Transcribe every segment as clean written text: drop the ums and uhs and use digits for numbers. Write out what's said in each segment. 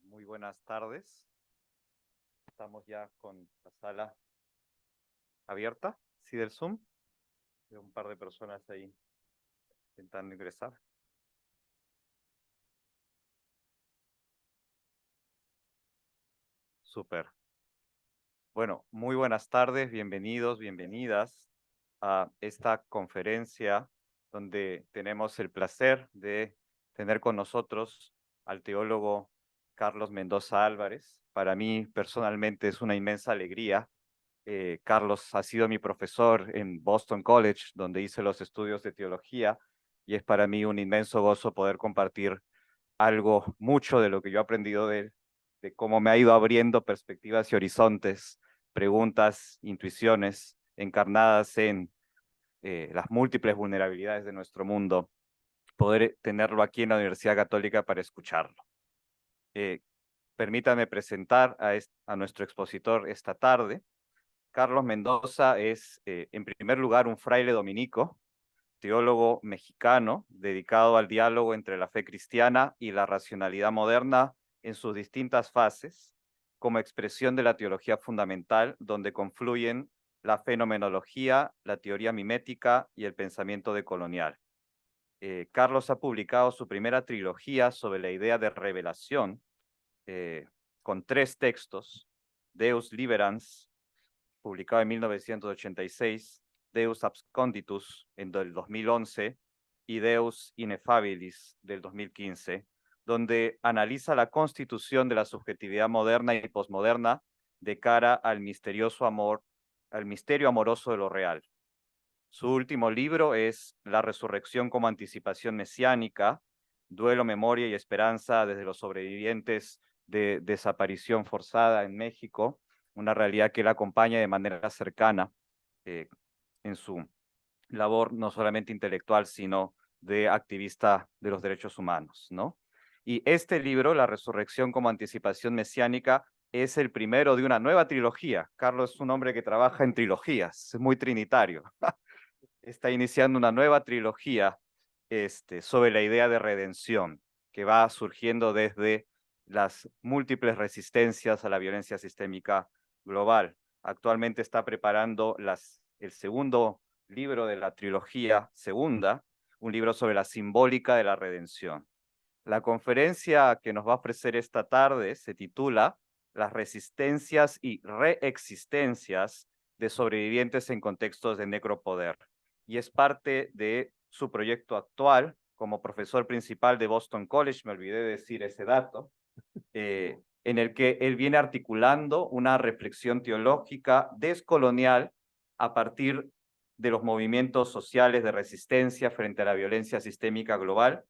Muy buenas tardes. Estamos ya con la sala abierta, ¿sí? Del Zoom. Veo un par de personas ahí intentando ingresar. Súper. Bueno, muy buenas tardes, bienvenidos, bienvenidas a esta conferencia donde tenemos el placer de tener con nosotros al teólogo Carlos Mendoza Álvarez. Para mí personalmente es una inmensa alegría. Carlos ha sido mi profesor en Boston College, donde hice los estudios de teología, y es para mí un inmenso gozo poder compartir mucho de lo que yo he aprendido de él, de cómo me ha ido abriendo perspectivas y horizontes, preguntas, intuiciones encarnadas en las múltiples vulnerabilidades de nuestro mundo, poder tenerlo aquí en la Universidad Católica para escucharlo. Permítame presentar a nuestro expositor esta tarde. Carlos Mendoza es, en primer lugar, un fraile dominico, teólogo mexicano, dedicado al diálogo entre la fe cristiana y la racionalidad moderna en sus distintas fases, como expresión de la teología fundamental, donde confluyen la fenomenología, la teoría mimética y el pensamiento decolonial. Carlos ha publicado su primera trilogía sobre la idea de revelación, con 3 textos: Deus Liberans, publicado en 1986, Deus Absconditus del 2011 y Deus Ineffabilis del 2015, donde analiza la constitución de la subjetividad moderna y posmoderna de cara al misterioso amor, al misterio amoroso de lo real. Su último libro es La resurrección como anticipación mesiánica, duelo, memoria y esperanza desde los sobrevivientes de desaparición forzada en México, una realidad que él acompaña de manera cercana en su labor no solamente intelectual, sino de activista de los derechos humanos, ¿no? Y este libro, La resurrección como anticipación mesiánica, es el primero de una nueva trilogía. Carlos es un hombre que trabaja en trilogías, es muy trinitario. Está iniciando una nueva trilogía sobre la idea de redención, que va surgiendo desde las múltiples resistencias a la violencia sistémica global. Actualmente está preparando el segundo libro de la trilogía segunda, un libro sobre la simbólica de la redención. La conferencia que nos va a ofrecer esta tarde se titula Las resistencias y reexistencias de sobrevivientes en contextos de necropoder, y es parte de su proyecto actual como profesor principal de Boston College, me olvidé de decir ese dato, en el que él viene articulando una reflexión teológica descolonial a partir de los movimientos sociales de resistencia frente a la violencia sistémica global,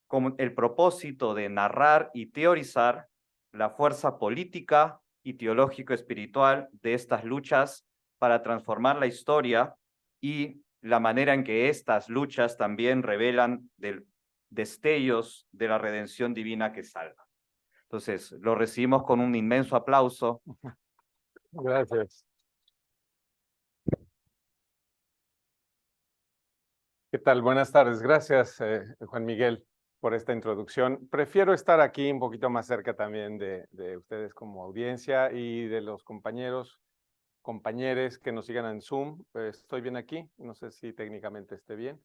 con el propósito de narrar y teorizar la fuerza política y teológico-espiritual de estas luchas para transformar la historia y la manera en que estas luchas también revelan destellos de la redención divina que salva. Entonces, lo recibimos con un inmenso aplauso. Gracias. ¿Qué tal? Buenas tardes. Gracias, Juan Miguel, por esta introducción. Prefiero estar aquí un poquito más cerca también de ustedes como audiencia y de los compañeros que nos sigan en Zoom. Estoy bien aquí, no sé si técnicamente esté bien.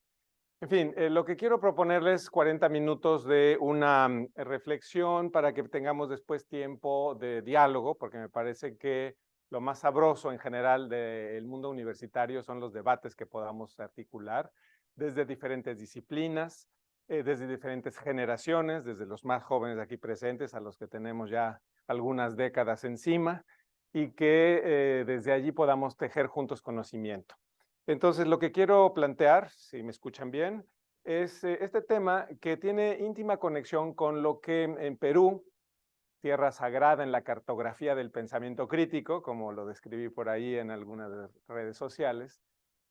En fin, lo que quiero proponerles 40 minutos de una reflexión para que tengamos después tiempo de diálogo, porque me parece que lo más sabroso en general del mundo universitario son los debates que podamos articular desde diferentes disciplinas, desde diferentes generaciones, desde los más jóvenes aquí presentes a los que tenemos ya algunas décadas encima, y que desde allí podamos tejer juntos conocimiento. Entonces, lo que quiero plantear, si me escuchan bien, es este tema que tiene íntima conexión con lo que en Perú, tierra sagrada en la cartografía del pensamiento crítico, como lo describí por ahí en algunas redes sociales,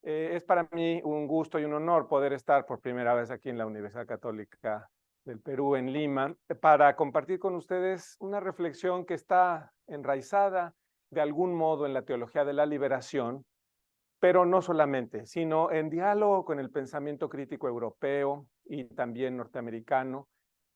es para mí un gusto y un honor poder estar por primera vez aquí en la Universidad Católica del Perú, en Lima, para compartir con ustedes una reflexión que está enraizada de algún modo en la teología de la liberación, pero no solamente, sino en diálogo con el pensamiento crítico europeo y también norteamericano,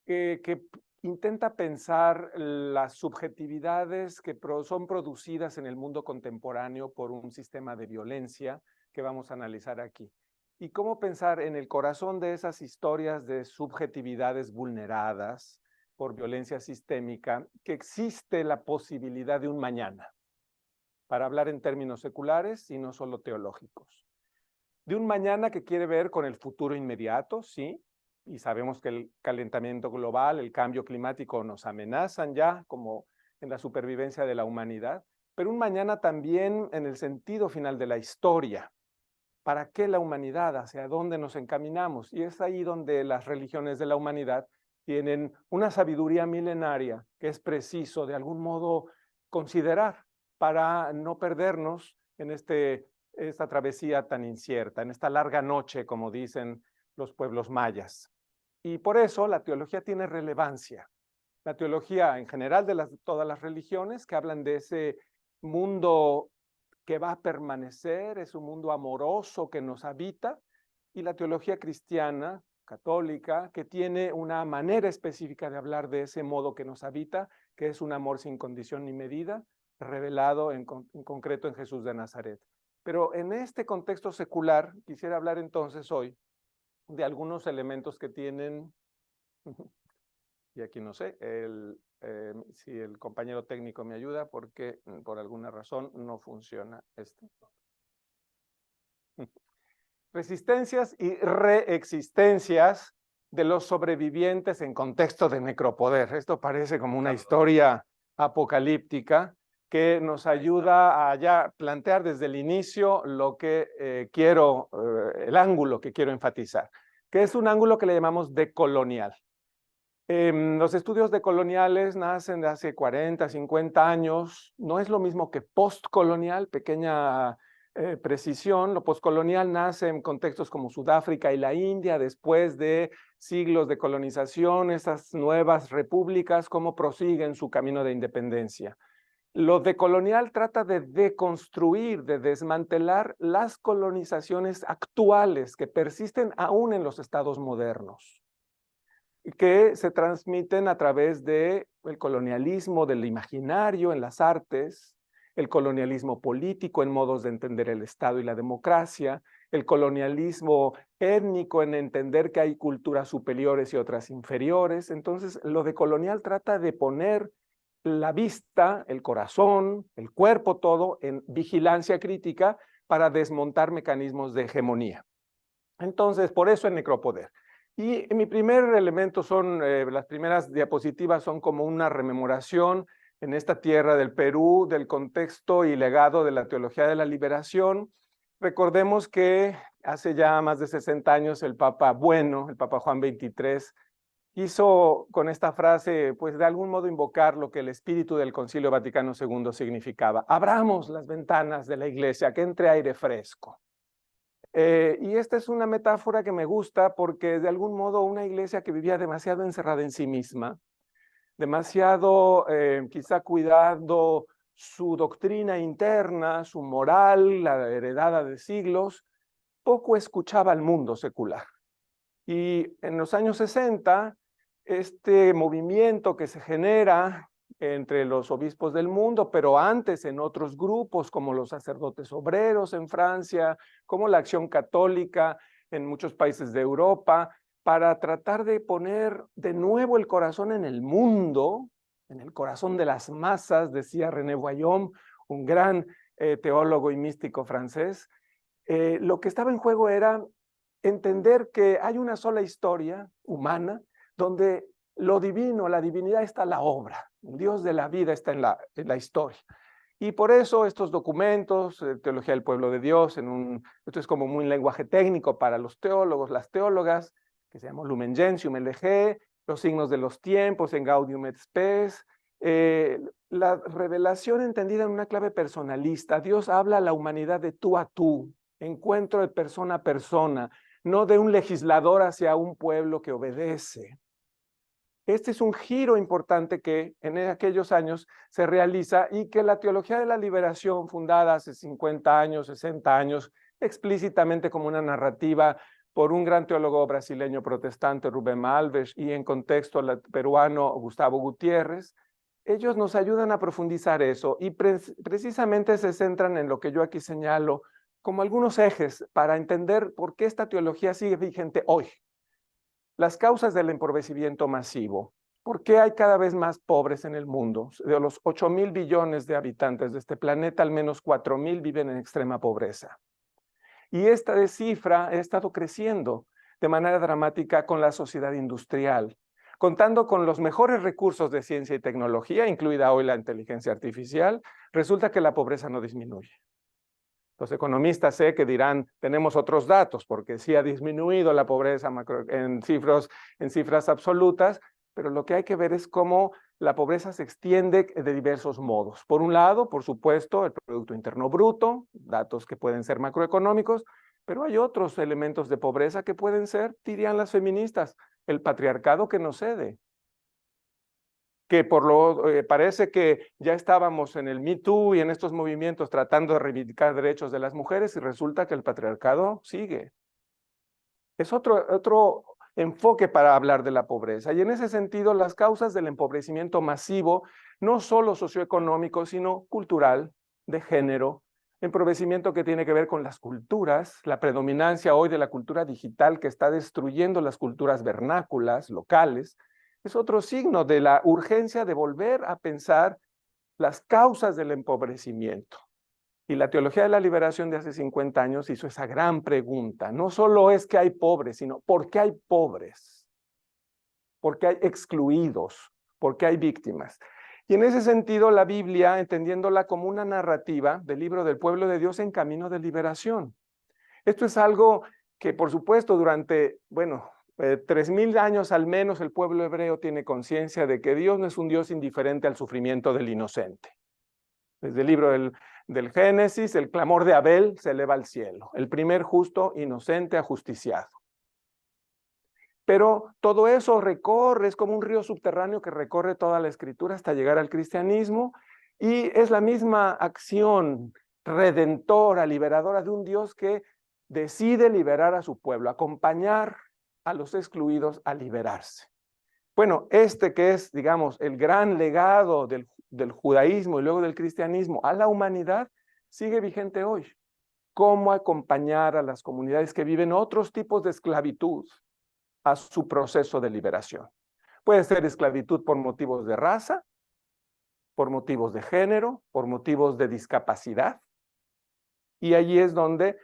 que intenta pensar las subjetividades que son producidas en el mundo contemporáneo por un sistema de violencia que vamos a analizar aquí. Y cómo pensar en el corazón de esas historias de subjetividades vulneradas por violencia sistémica, que existe la posibilidad de un mañana, para hablar en términos seculares y no solo teológicos. De un mañana que quiere ver con el futuro inmediato, sí, y sabemos que el calentamiento global, el cambio climático nos amenazan ya como en la supervivencia de la humanidad, pero un mañana también en el sentido final de la historia. ¿Para qué la humanidad? ¿Hacia dónde nos encaminamos? Y es ahí donde las religiones de la humanidad tienen una sabiduría milenaria que es preciso de algún modo considerar para no perdernos en esta travesía tan incierta, en esta larga noche, como dicen los pueblos mayas. Y por eso la teología tiene relevancia. La teología en general de todas las religiones que hablan de ese mundo que va a permanecer, es un mundo amoroso que nos habita, y la teología cristiana, católica, que tiene una manera específica de hablar de ese modo que nos habita, que es un amor sin condición ni medida, revelado en concreto en Jesús de Nazaret. Pero en este contexto secular, quisiera hablar entonces hoy de algunos elementos que tienen, y aquí no sé, si el compañero técnico me ayuda, porque por alguna razón no funciona esto. Resistencias y reexistencias de los sobrevivientes en contexto de necropoder. Esto parece como una historia apocalíptica que nos ayuda a ya plantear desde el inicio lo que el ángulo que quiero enfatizar, que es un ángulo que le llamamos decolonial. Los estudios decoloniales nacen de hace 40, 50 años. No es lo mismo que postcolonial, pequeña precisión. Lo postcolonial nace en contextos como Sudáfrica y la India, después de siglos de colonización, esas nuevas repúblicas, cómo prosiguen su camino de independencia. Lo decolonial trata de deconstruir, de desmantelar las colonizaciones actuales que persisten aún en los estados modernos, que se transmiten a través del colonialismo, del imaginario en las artes, el colonialismo político en modos de entender el Estado y la democracia, el colonialismo étnico en entender que hay culturas superiores y otras inferiores. Entonces, lo decolonial trata de poner la vista, el corazón, el cuerpo, todo en vigilancia crítica para desmontar mecanismos de hegemonía. Entonces, por eso el necropoder. Y mi primer elemento son, las primeras diapositivas son como una rememoración en esta tierra del Perú, del contexto y legado de la teología de la liberación. Recordemos que hace ya más de 60 años el Papa Bueno, el Papa Juan XXIII, quiso con esta frase, pues de algún modo invocar lo que el espíritu del Concilio Vaticano II significaba. Abramos las ventanas de la iglesia, que entre aire fresco. Y esta es una metáfora que me gusta porque de algún modo una iglesia que vivía demasiado encerrada en sí misma, demasiado quizá cuidando su doctrina interna, su moral, la heredada de siglos, poco escuchaba al mundo secular. Y en los años 60, este movimiento que se genera entre los obispos del mundo, pero antes en otros grupos como los sacerdotes obreros en Francia, como la Acción Católica en muchos países de Europa, para tratar de poner de nuevo el corazón en el mundo, en el corazón de las masas, decía René Voillaume, un gran teólogo y místico francés. Lo que estaba en juego era entender que hay una sola historia humana donde lo divino, la divinidad está en la obra, el Dios de la vida está en la historia. Y por eso estos documentos, Teología del Pueblo de Dios, esto es como un lenguaje técnico para los teólogos, las teólogas, que se llama Lumen Gentium, LG, los signos de los tiempos en Gaudium et Spes, la revelación entendida en una clave personalista. Dios habla a la humanidad de tú a tú, encuentro de persona a persona, no de un legislador hacia un pueblo que obedece. Este es un giro importante que en aquellos años se realiza y que la teología de la liberación, fundada hace 50 años, 60 años, explícitamente como una narrativa por un gran teólogo brasileño protestante, Rubén Alves, y en contexto peruano, Gustavo Gutiérrez. Ellos nos ayudan a profundizar eso y precisamente se centran en lo que yo aquí señalo como algunos ejes para entender por qué esta teología sigue vigente hoy. Las causas del empobrecimiento masivo. ¿Por qué hay cada vez más pobres en el mundo? De los 8.000 billones de habitantes de este planeta, al menos 4.000 viven en extrema pobreza. Y esta cifra ha estado creciendo de manera dramática con la sociedad industrial, contando con los mejores recursos de ciencia y tecnología, incluida hoy la inteligencia artificial, resulta que la pobreza no disminuye. Los economistas sé que dirán, tenemos otros datos, porque sí ha disminuido la pobreza en cifras absolutas, pero lo que hay que ver es cómo la pobreza se extiende de diversos modos. Por un lado, por supuesto, el Producto Interno Bruto, datos que pueden ser macroeconómicos, pero hay otros elementos de pobreza que pueden ser, dirían las feministas, el patriarcado que nos cede, que parece que ya estábamos en el Me Too y en estos movimientos tratando de reivindicar derechos de las mujeres y resulta que el patriarcado sigue. Es otro enfoque para hablar de la pobreza. Y en ese sentido, las causas del empobrecimiento masivo, no solo socioeconómico, sino cultural, de género, empobrecimiento que tiene que ver con las culturas, la predominancia hoy de la cultura digital que está destruyendo las culturas vernáculas, locales, es otro signo de la urgencia de volver a pensar las causas del empobrecimiento. Y la teología de la liberación de hace 50 años hizo esa gran pregunta. No solo es que hay pobres, sino ¿por qué hay pobres? ¿Por qué hay excluidos? ¿Por qué hay víctimas? Y en ese sentido, la Biblia, entendiéndola como una narrativa del libro del pueblo de Dios en camino de liberación. Esto es algo que, por supuesto, durante, 3.000 años al menos el pueblo hebreo tiene conciencia de que Dios no es un Dios indiferente al sufrimiento del inocente. Desde el libro del Génesis, el clamor de Abel se eleva al cielo, el primer justo inocente ajusticiado. Pero todo eso recorre, es como un río subterráneo que recorre toda la escritura hasta llegar al cristianismo y es la misma acción redentora, liberadora de un Dios que decide liberar a su pueblo, acompañar a los excluidos a liberarse. Bueno, este que es, digamos, el gran legado del judaísmo y luego del cristianismo a la humanidad, sigue vigente hoy. ¿Cómo acompañar a las comunidades que viven otros tipos de esclavitud a su proceso de liberación? Puede ser esclavitud por motivos de raza, por motivos de género, por motivos de discapacidad. Y allí es donde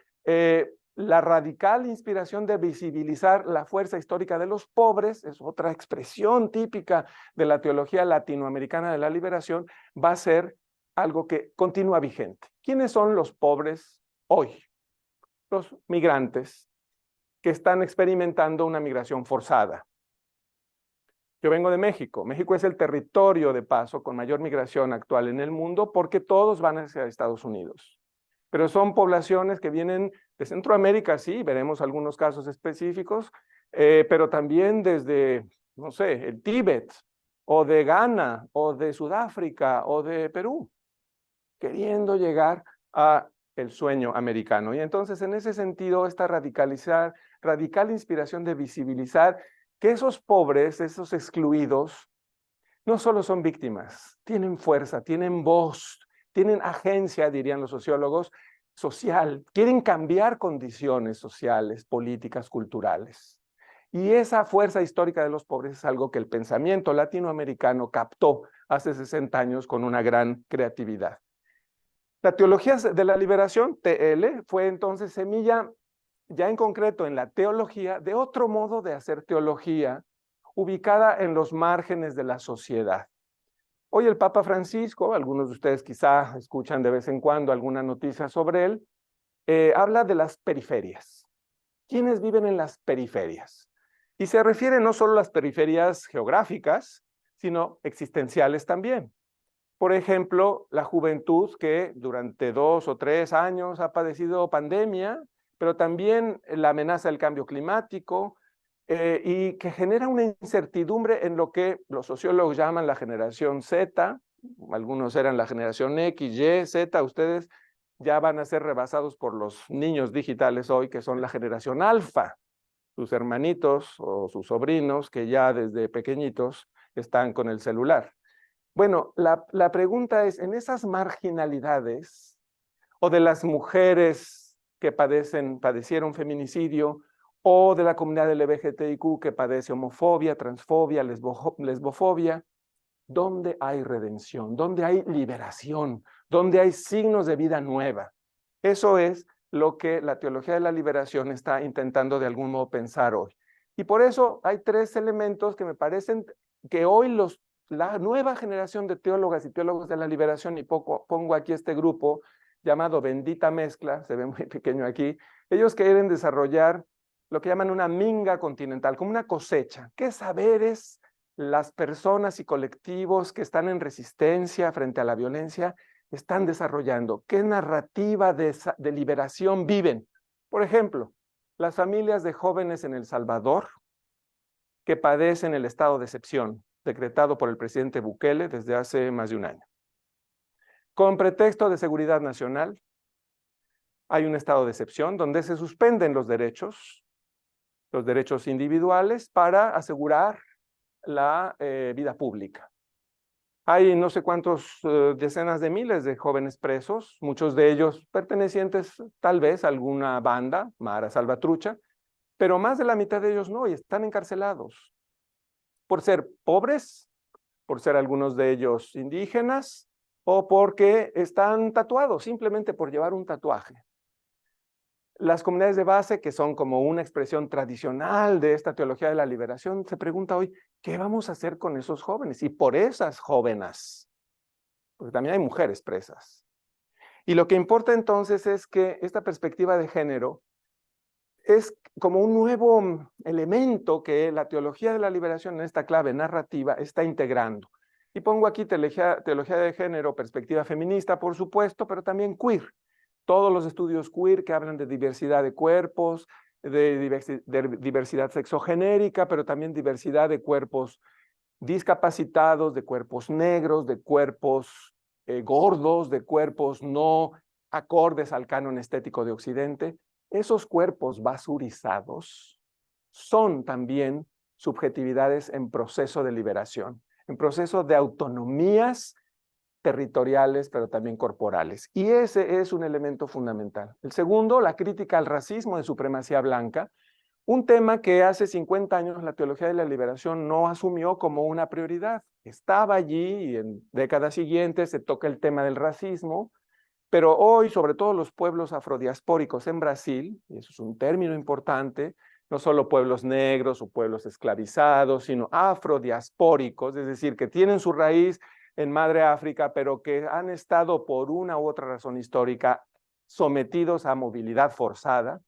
la radical inspiración de visibilizar la fuerza histórica de los pobres, es otra expresión típica de la teología latinoamericana de la liberación, va a ser algo que continúa vigente. ¿Quiénes son los pobres hoy? Los migrantes que están experimentando una migración forzada. Yo vengo de México. México es el territorio de paso con mayor migración actual en el mundo porque todos van hacia Estados Unidos. Pero son poblaciones que vienen de Centroamérica, sí, veremos algunos casos específicos, pero también desde, no sé, el Tíbet, o de Ghana, o de Sudáfrica, o de Perú, queriendo llegar a el sueño americano. Y entonces, en ese sentido, esta radical inspiración de visibilizar que esos pobres, esos excluidos, no solo son víctimas, tienen fuerza, tienen voz, tienen agencia, dirían los sociólogos, social, quieren cambiar condiciones sociales, políticas, culturales. Y esa fuerza histórica de los pobres es algo que el pensamiento latinoamericano captó hace 60 años con una gran creatividad. La teología de la liberación, TL, fue entonces semilla ya en concreto en la teología de otro modo de hacer teología ubicada en los márgenes de la sociedad. Hoy el Papa Francisco, algunos de ustedes quizá escuchan de vez en cuando alguna noticia sobre él, habla de las periferias. ¿Quiénes viven en las periferias? Y se refiere no solo a las periferias geográficas, sino existenciales también. Por ejemplo, la juventud que durante 2 o 3 años ha padecido pandemia, pero también la amenaza del cambio climático, y que genera una incertidumbre en lo que los sociólogos llaman la generación Z, algunos eran la generación X, Y, Z, ustedes ya van a ser rebasados por los niños digitales hoy, que son la generación alfa. sus hermanitos o sus sobrinos que ya desde pequeñitos están con el celular. Bueno, la pregunta es, en esas marginalidades o de las mujeres que padecieron feminicidio o de la comunidad LGBTIQ que padece homofobia, transfobia, lesbofobia, ¿dónde hay redención? ¿Dónde hay liberación? ¿Dónde hay signos de vida nueva? Eso es lo que la teología de la liberación está intentando de algún modo pensar hoy. Y por eso hay tres elementos que me parecen que hoy la nueva generación de teólogas y teólogos de la liberación, y pongo aquí este grupo llamado Bendita Mezcla, se ve muy pequeño aquí, ellos quieren desarrollar lo que llaman una minga continental, como una cosecha. ¿Qué saberes las personas y colectivos que están en resistencia frente a la violencia están desarrollando? ¿Qué narrativa de liberación viven? Por ejemplo, las familias de jóvenes en El Salvador que padecen el estado de excepción decretado por el presidente Bukele desde hace más de un año. Con pretexto de seguridad nacional, hay un estado de excepción donde se suspenden los derechos individuales para asegurar la vida pública. Hay no sé cuántos decenas de miles de jóvenes presos, muchos de ellos pertenecientes tal vez a alguna banda, Mara Salvatrucha, pero más de la mitad de ellos no, y están encarcelados por ser pobres, por ser algunos de ellos indígenas, o porque están tatuados, simplemente por llevar un tatuaje. Las comunidades de base, que son como una expresión tradicional de esta teología de la liberación, se pregunta hoy, ¿qué vamos a hacer con esos jóvenes? Y por esas jóvenes, porque también hay mujeres presas. Y lo que importa entonces es que esta perspectiva de género es como un nuevo elemento que la teología de la liberación en esta clave narrativa está integrando. Y pongo aquí teología de género, perspectiva feminista, por supuesto, pero también queer. Todos los estudios queer que hablan de diversidad de cuerpos, de diversidad sexogenérica, pero también diversidad de cuerpos discapacitados, de cuerpos negros, de cuerpos gordos, de cuerpos no acordes al canon estético de Occidente. Esos cuerpos basurizados son también subjetividades en proceso de liberación, en proceso de autonomías territoriales, pero también corporales. Y ese es un elemento fundamental. El segundo, la crítica al racismo de supremacía blanca, un tema que hace 50 años la teología de la liberación no asumió como una prioridad. Estaba allí y en décadas siguientes se toca el tema del racismo, pero hoy, sobre todo los pueblos afrodiaspóricos en Brasil, y eso es un término importante, no solo pueblos negros o pueblos esclavizados, sino afrodiaspóricos, es decir, que tienen su raíz en Madre África, pero que han estado por una u otra razón histórica sometidos a movilidad forzada.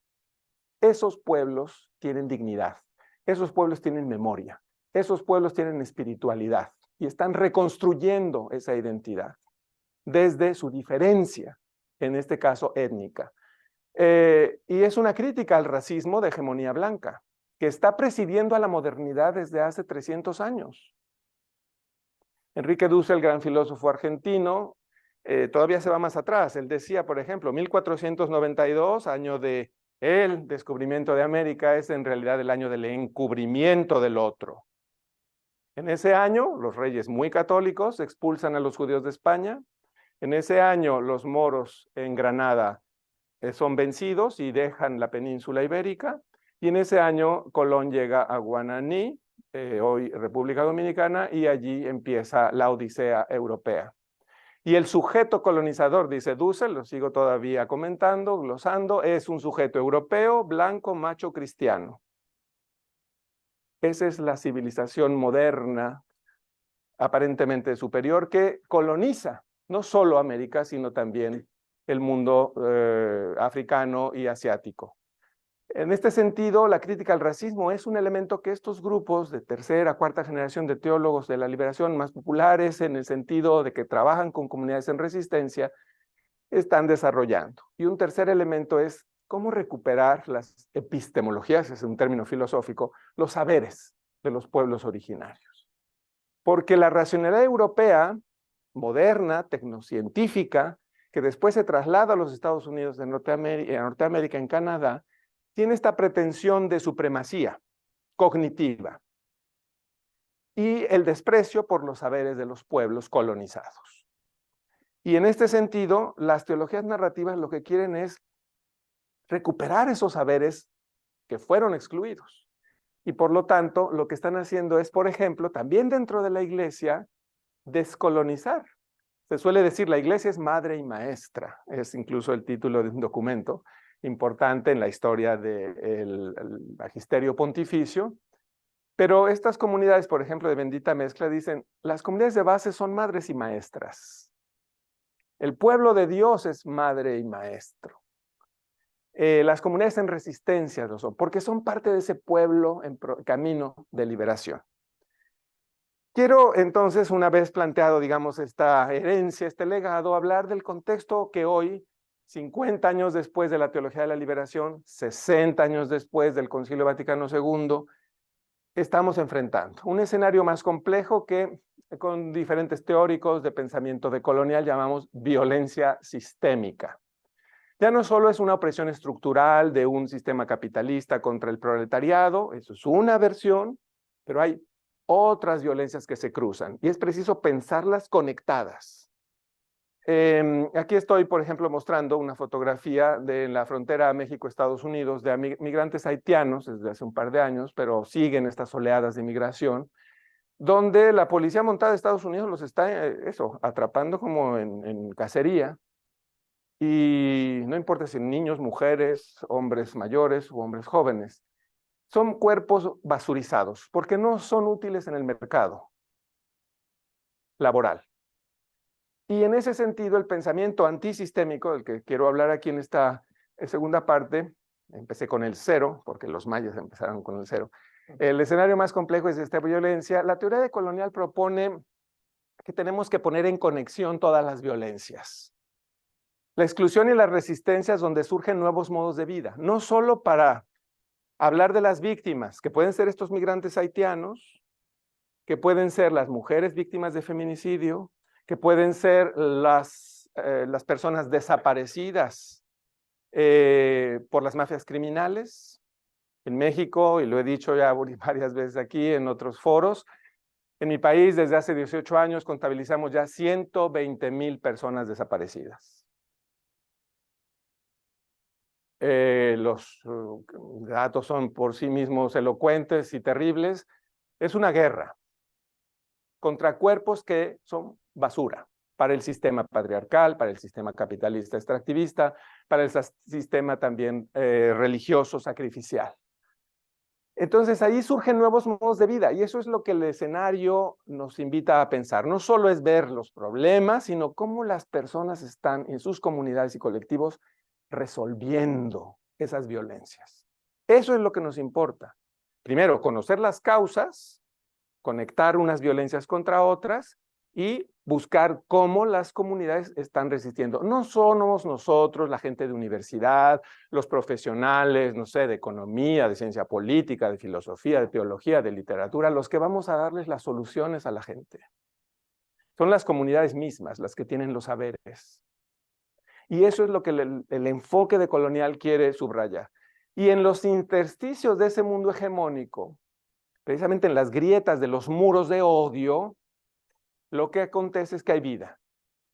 Esos pueblos tienen dignidad, esos pueblos tienen memoria, esos pueblos tienen espiritualidad y están reconstruyendo esa identidad desde su diferencia, en este caso étnica. Y es una crítica al racismo de hegemonía blanca, que está presidiendo a la modernidad desde hace 300 años. Enrique Dussel, el gran filósofo argentino, todavía se va más atrás. Él decía, por ejemplo, 1492, año de el descubrimiento de América, es en realidad el año del encubrimiento del otro. En ese año, los reyes muy católicos expulsan a los judíos de España. En ese año, los moros en Granada son vencidos y dejan la península ibérica. Y en ese año, Colón llega a Guananí, hoy República Dominicana, y allí empieza la odisea europea. Y el sujeto colonizador, dice Dussel, lo sigo todavía comentando, glosando, es un sujeto europeo, blanco, macho, cristiano. Esa es la civilización moderna, aparentemente superior, que coloniza no solo América, sino también el mundo africano y asiático. En este sentido, la crítica al racismo es un elemento que estos grupos de tercera, cuarta generación de teólogos de la liberación más populares, en el sentido de que trabajan con comunidades en resistencia, están desarrollando. Y un tercer elemento es cómo recuperar las epistemologías, es un término filosófico, los saberes de los pueblos originarios. Porque la racionalidad europea, moderna, tecnocientífica, que después se traslada a los Estados Unidos de Norteamérica, en Canadá, tiene esta pretensión de supremacía cognitiva y el desprecio por los saberes de los pueblos colonizados. Y en este sentido, las teologías narrativas lo que quieren es recuperar esos saberes que fueron excluidos. Y por lo tanto, lo que están haciendo es, por ejemplo, también dentro de la iglesia, descolonizar. Se suele decir, la iglesia es madre y maestra. Es incluso el título de un documento importante en la historia del magisterio pontificio. Pero estas comunidades, por ejemplo, de Bendita Mezcla, dicen, las comunidades de base son madres y maestras. El pueblo de Dios es madre y maestro. Las comunidades en resistencia lo son, porque son parte de ese pueblo en camino de liberación. Quiero entonces, una vez planteado, digamos, esta herencia, este legado, hablar del contexto que hoy, 50 años después de la Teología de la Liberación, 60 años después del Concilio Vaticano II, estamos enfrentando. Un escenario más complejo que con diferentes teóricos de pensamiento decolonial llamamos violencia sistémica. Ya no solo es una opresión estructural de un sistema capitalista contra el proletariado, eso es una versión, pero hay otras violencias que se cruzan y es preciso pensarlas conectadas. Aquí estoy, por ejemplo, mostrando una fotografía de la frontera México-Estados Unidos de migrantes haitianos desde hace un par de años, pero siguen estas oleadas de inmigración, donde la policía montada de Estados Unidos los está atrapando como en cacería. Y no importa si niños, mujeres, hombres mayores o hombres jóvenes, son cuerpos basurizados porque no son útiles en el mercado laboral. Y en ese sentido, el pensamiento antisistémico, del que quiero hablar aquí en esta segunda parte, empecé con el cero, porque los mayas empezaron con el cero. El escenario más complejo es esta violencia. La teoría decolonial propone que tenemos que poner en conexión todas las violencias. La exclusión y las resistencias donde surgen nuevos modos de vida, no solo para hablar de las víctimas, que pueden ser estos migrantes haitianos, que pueden ser las mujeres víctimas de feminicidio, que pueden ser las personas desaparecidas por las mafias criminales. En México, y lo he dicho ya varias veces aquí en otros foros, en mi país desde hace 18 años contabilizamos ya 120,000 personas desaparecidas. Los datos son por sí mismos elocuentes y terribles. Es una guerra contra cuerpos que son basura para el sistema patriarcal, para el sistema capitalista extractivista, para el sistema también religioso sacrificial. Entonces ahí surgen nuevos modos de vida y eso es lo que el escenario nos invita a pensar. No solo es ver los problemas, sino cómo las personas están en sus comunidades y colectivos resolviendo esas violencias. Eso es lo que nos importa. Primero, conocer las causas, conectar unas violencias contra otras y buscar cómo las comunidades están resistiendo. No somos nosotros, la gente de universidad, los profesionales, no sé, de economía, de ciencia política, de filosofía, de teología, de literatura, los que vamos a darles las soluciones a la gente. Son las comunidades mismas las que tienen los saberes. Y eso es lo que el enfoque decolonial quiere subrayar. Y en los intersticios de ese mundo hegemónico, precisamente en las grietas de los muros de odio, lo que acontece es que hay vida.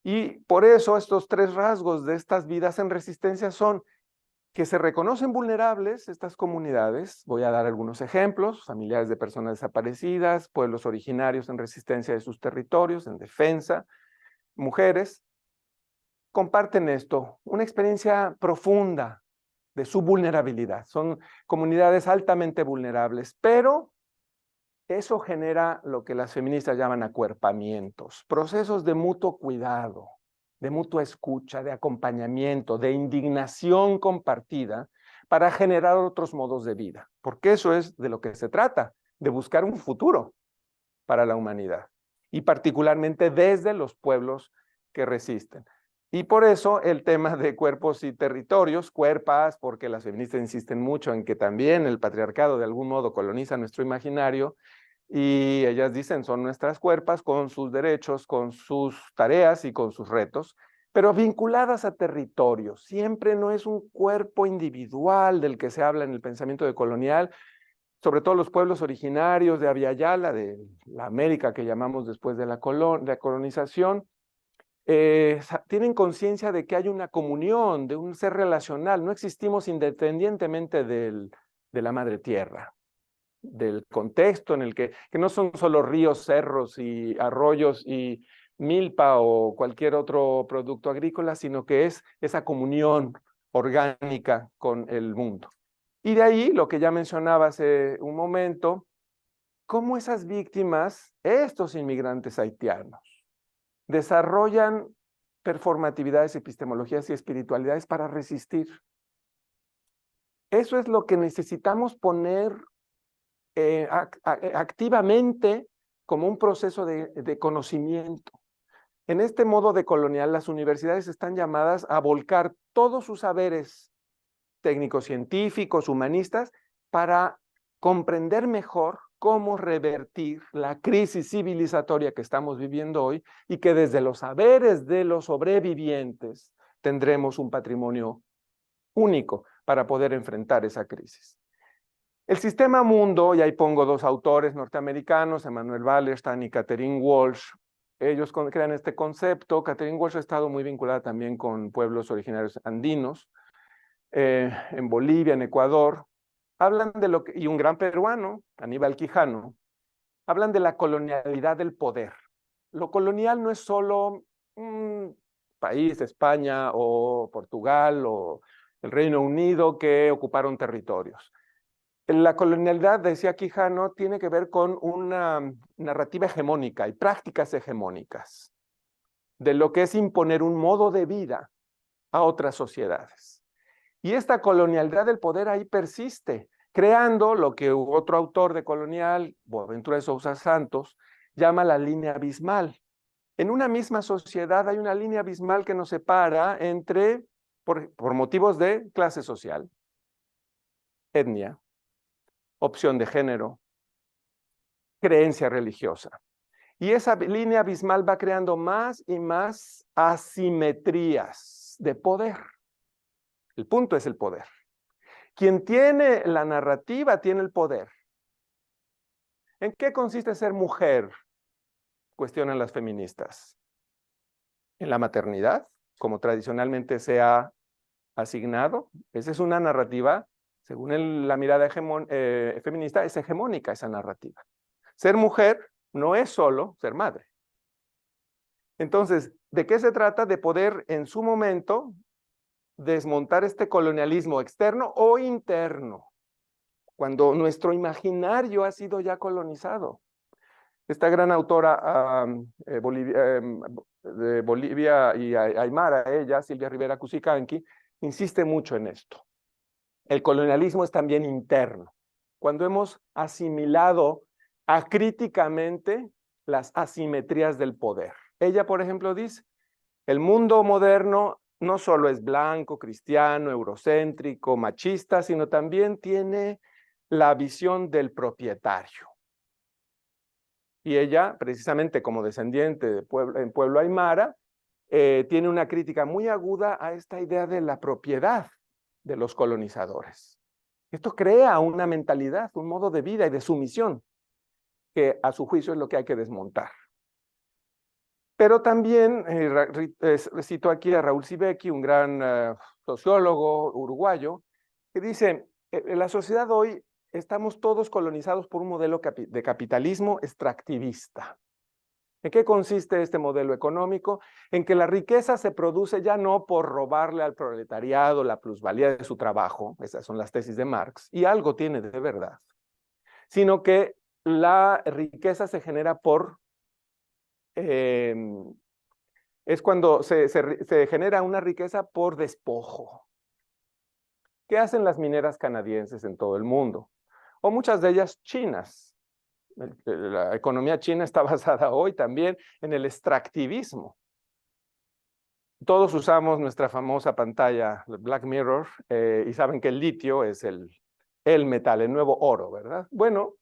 Y por eso estos tres rasgos de estas vidas en resistencia son que se reconocen vulnerables estas comunidades. Voy a dar algunos ejemplos: familiares de personas desaparecidas, pueblos originarios en resistencia de sus territorios, en defensa, mujeres. Comparten esto, una experiencia profunda de su vulnerabilidad. Son comunidades altamente vulnerables, pero eso genera lo que las feministas llaman acuerpamientos, procesos de mutuo cuidado, de mutua escucha, de acompañamiento, de indignación compartida para generar otros modos de vida, porque eso es de lo que se trata, de buscar un futuro para la humanidad, y particularmente desde los pueblos que resisten. Y por eso el tema de cuerpos y territorios, cuerpas, porque las feministas insisten mucho en que también el patriarcado de algún modo coloniza nuestro imaginario, y ellas dicen son nuestras cuerpas con sus derechos, con sus tareas y con sus retos, pero vinculadas a territorios. Siempre no es un cuerpo individual del que se habla en el pensamiento decolonial, sobre todo los pueblos originarios de Abya Yala, de la América que llamamos después de la colonización, tienen conciencia de que hay una comunión, de un ser relacional. No existimos independientemente de la madre tierra, del contexto en el que no son solo ríos, cerros y arroyos y milpa o cualquier otro producto agrícola, sino que es esa comunión orgánica con el mundo. Y de ahí, lo que ya mencionaba hace un momento, cómo esas víctimas, estos inmigrantes haitianos, desarrollan performatividades, epistemologías y espiritualidades para resistir. Eso es lo que necesitamos poner activamente como un proceso de conocimiento. En este modo decolonial, las universidades están llamadas a volcar todos sus saberes técnicos, científicos, humanistas, para comprender mejor cómo revertir la crisis civilizatoria que estamos viviendo hoy y que desde los saberes de los sobrevivientes tendremos un patrimonio único para poder enfrentar esa crisis. El sistema mundo, y ahí pongo dos autores norteamericanos, Emmanuel Wallerstein y Catherine Walsh. Ellos crean este concepto. Catherine Walsh ha estado muy vinculada también con pueblos originarios andinos, en Bolivia, en Ecuador. Hablan de lo que, y un gran peruano, Aníbal Quijano, hablan de la colonialidad del poder. Lo colonial no es solo un país, España o Portugal o el Reino Unido, que ocuparon territorios. La colonialidad, decía Quijano, tiene que ver con una narrativa hegemónica y prácticas hegemónicas de lo que es imponer un modo de vida a otras sociedades. Y esta colonialidad del poder ahí persiste, creando lo que otro autor de colonial, Boaventura de Sousa Santos, llama la línea abismal. En una misma sociedad hay una línea abismal que nos separa entre, por motivos de clase social, etnia, opción de género, creencia religiosa. Y esa línea abismal va creando más y más asimetrías de poder. El punto es el poder. Quien tiene la narrativa tiene el poder. ¿En qué consiste ser mujer? Cuestionan las feministas. ¿En la maternidad, como tradicionalmente se ha asignado? Esa es una narrativa, según la mirada feminista, es hegemónica esa narrativa. Ser mujer no es solo ser madre. Entonces, ¿de qué se trata? De poder en su momento desmontar este colonialismo externo o interno, cuando nuestro imaginario ha sido ya colonizado. Esta gran autora de Bolivia y Aymara, ella, Silvia Rivera Cusicanqui, insiste mucho en esto. El colonialismo es también interno. Cuando hemos asimilado acríticamente las asimetrías del poder. Ella, por ejemplo, dice, el mundo moderno no solo es blanco, cristiano, eurocéntrico, machista, sino también tiene la visión del propietario. Y ella, precisamente como descendiente de pueblo aymara, tiene una crítica muy aguda a esta idea de la propiedad de los colonizadores. Esto crea una mentalidad, un modo de vida y de sumisión, que a su juicio es lo que hay que desmontar. Pero también cito aquí a Raúl Sibeki, un gran sociólogo uruguayo, que dice, en la sociedad hoy estamos todos colonizados por un modelo de capitalismo extractivista. ¿En qué consiste este modelo económico? En que la riqueza se produce ya no por robarle al proletariado la plusvalía de su trabajo, esas son las tesis de Marx, y algo tiene de verdad, sino que la riqueza se genera por... es cuando se genera una riqueza por despojo. ¿Qué hacen las mineras canadienses en todo el mundo? O muchas de ellas chinas. La economía china está basada hoy también en el extractivismo. Todos usamos nuestra famosa pantalla Black Mirror y saben que el litio es el metal, el nuevo oro, ¿verdad? Bueno,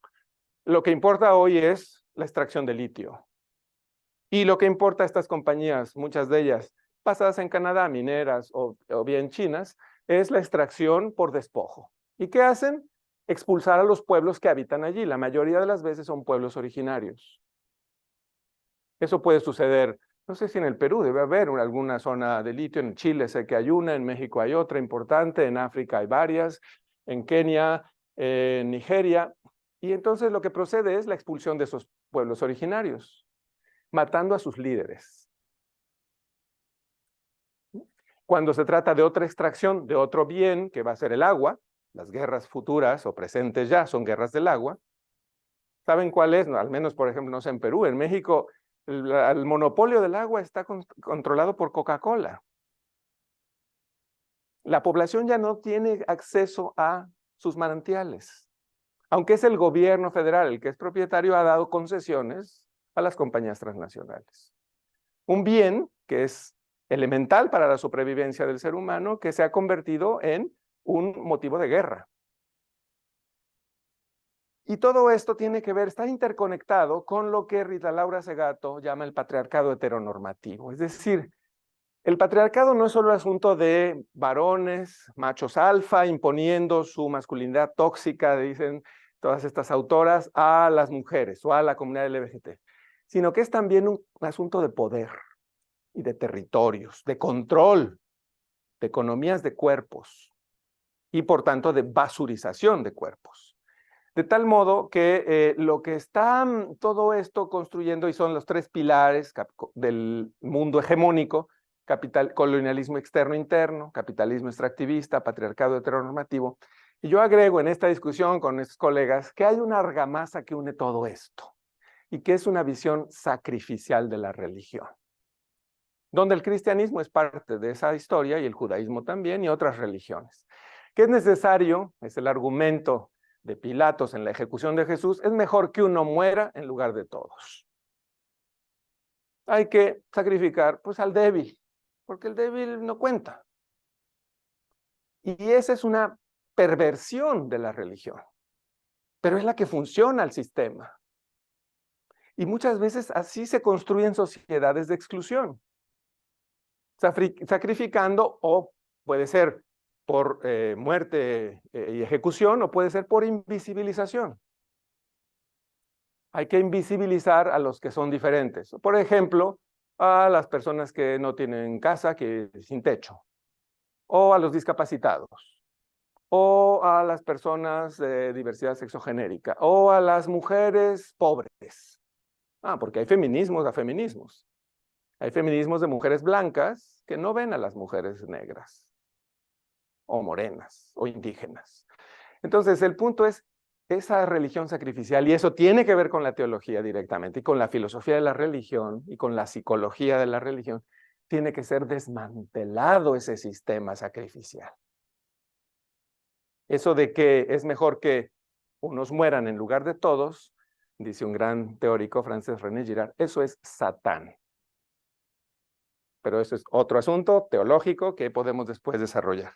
lo que importa hoy es la extracción de litio. Y lo que importa a estas compañías, muchas de ellas basadas en Canadá, mineras o bien chinas, es la extracción por despojo. ¿Y qué hacen? Expulsar a los pueblos que habitan allí. La mayoría de las veces son pueblos originarios. Eso puede suceder, no sé si en el Perú debe haber alguna zona de litio, en Chile sé que hay una, en México hay otra importante, en África hay varias, en Kenia, en Nigeria, y entonces lo que procede es la expulsión de esos pueblos originarios, matando a sus líderes. Cuando se trata de otra extracción, de otro bien, que va a ser el agua, las guerras futuras o presentes ya son guerras del agua, ¿saben cuál es? No, al menos, por ejemplo, no sé, en Perú, en México, el monopolio del agua está controlado por Coca-Cola. La población ya no tiene acceso a sus manantiales. Aunque es el gobierno federal el que es propietario, ha dado concesiones a las compañías transnacionales. Un bien que es elemental para la supervivencia del ser humano, que se ha convertido en un motivo de guerra. Y todo esto tiene que ver, está interconectado con lo que Rita Laura Segato llama el patriarcado heteronormativo. Es decir, el patriarcado no es solo asunto de varones, machos alfa, imponiendo su masculinidad tóxica, dicen todas estas autoras, a las mujeres o a la comunidad LGBT, sino que es también un asunto de poder y de territorios, de control, de economías de cuerpos y por tanto de basurización de cuerpos. De tal modo que lo que está todo esto construyendo, y son los tres pilares del mundo hegemónico, colonialismo externo-interno, capitalismo extractivista, patriarcado heteronormativo, y yo agrego en esta discusión con estos colegas que hay una argamasa que une todo esto, y que es una visión sacrificial de la religión, donde el cristianismo es parte de esa historia, y el judaísmo también, y otras religiones. Que es necesario, es el argumento de Pilatos en la ejecución de Jesús, es mejor que uno muera en lugar de todos. Hay que sacrificar pues al débil, porque el débil no cuenta. Y esa es una perversión de la religión, pero es la que funciona al sistema. Y muchas veces así se construyen sociedades de exclusión, sacrificando, o puede ser por muerte y ejecución, o puede ser por invisibilización. Hay que invisibilizar a los que son diferentes. Por ejemplo, a las personas que no tienen casa, que sin techo, o a los discapacitados, o a las personas de diversidad sexogenérica, o a las mujeres pobres. Porque hay feminismos a feminismos. Hay feminismos de mujeres blancas que no ven a las mujeres negras, o morenas, o indígenas. Entonces, el punto es esa religión sacrificial, y eso tiene que ver con la teología directamente, y con la filosofía de la religión, y con la psicología de la religión, tiene que ser desmantelado ese sistema sacrificial. Eso de que es mejor que unos mueran en lugar de todos, dice un gran teórico francés, René Girard, eso es Satán. Pero eso es otro asunto teológico que podemos después desarrollar.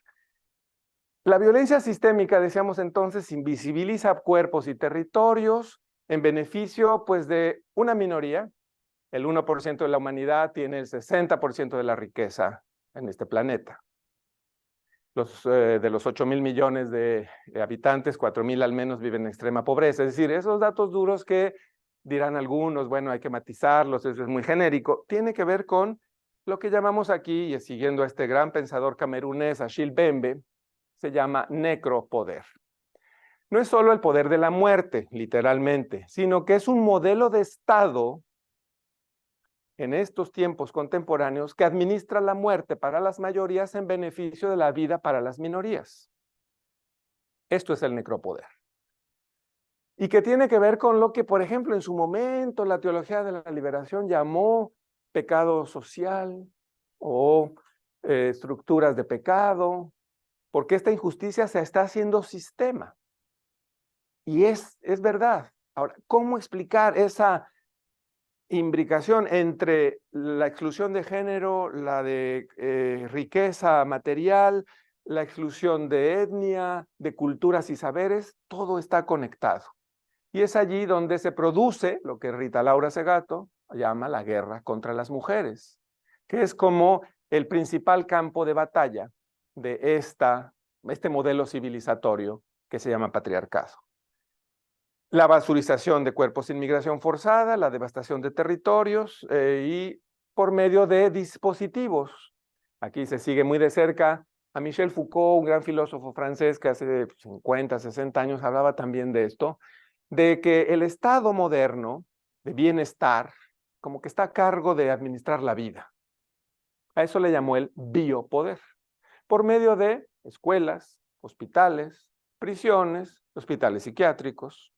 La violencia sistémica, decíamos entonces, invisibiliza cuerpos y territorios en beneficio pues, de una minoría. El 1% de la humanidad tiene el 60% de la riqueza en este planeta. De los 8.000 millones de habitantes, 4.000 al menos viven en extrema pobreza. Es decir, esos datos duros que dirán algunos, bueno, hay que matizarlos, eso es muy genérico, tiene que ver con lo que llamamos aquí, y siguiendo a este gran pensador camerunés, Achille Mbembe, se llama necropoder. No es solo el poder de la muerte, literalmente, sino que es un modelo de Estado en estos tiempos contemporáneos que administra la muerte para las mayorías en beneficio de la vida para las minorías. Esto es el necropoder. Y que tiene que ver con lo que, por ejemplo, en su momento la teología de la liberación llamó pecado social o estructuras de pecado, porque esta injusticia se está haciendo sistema. Y es verdad. Ahora, ¿cómo explicar esa imbricación entre la exclusión de género, la de riqueza material, la exclusión de etnia, de culturas y saberes? Todo está conectado. Y es allí donde se produce lo que Rita Laura Segato llama la guerra contra las mujeres, que es como el principal campo de batalla de este modelo civilizatorio que se llama patriarcado. La basurización de cuerpos sin migración forzada, la devastación de territorios y por medio de dispositivos. Aquí se sigue muy de cerca a Michel Foucault, un gran filósofo francés que hace 50, 60 años hablaba también de esto, de que el Estado moderno de bienestar como que está a cargo de administrar la vida. A eso le llamó el biopoder, por medio de escuelas, hospitales, prisiones, hospitales psiquiátricos.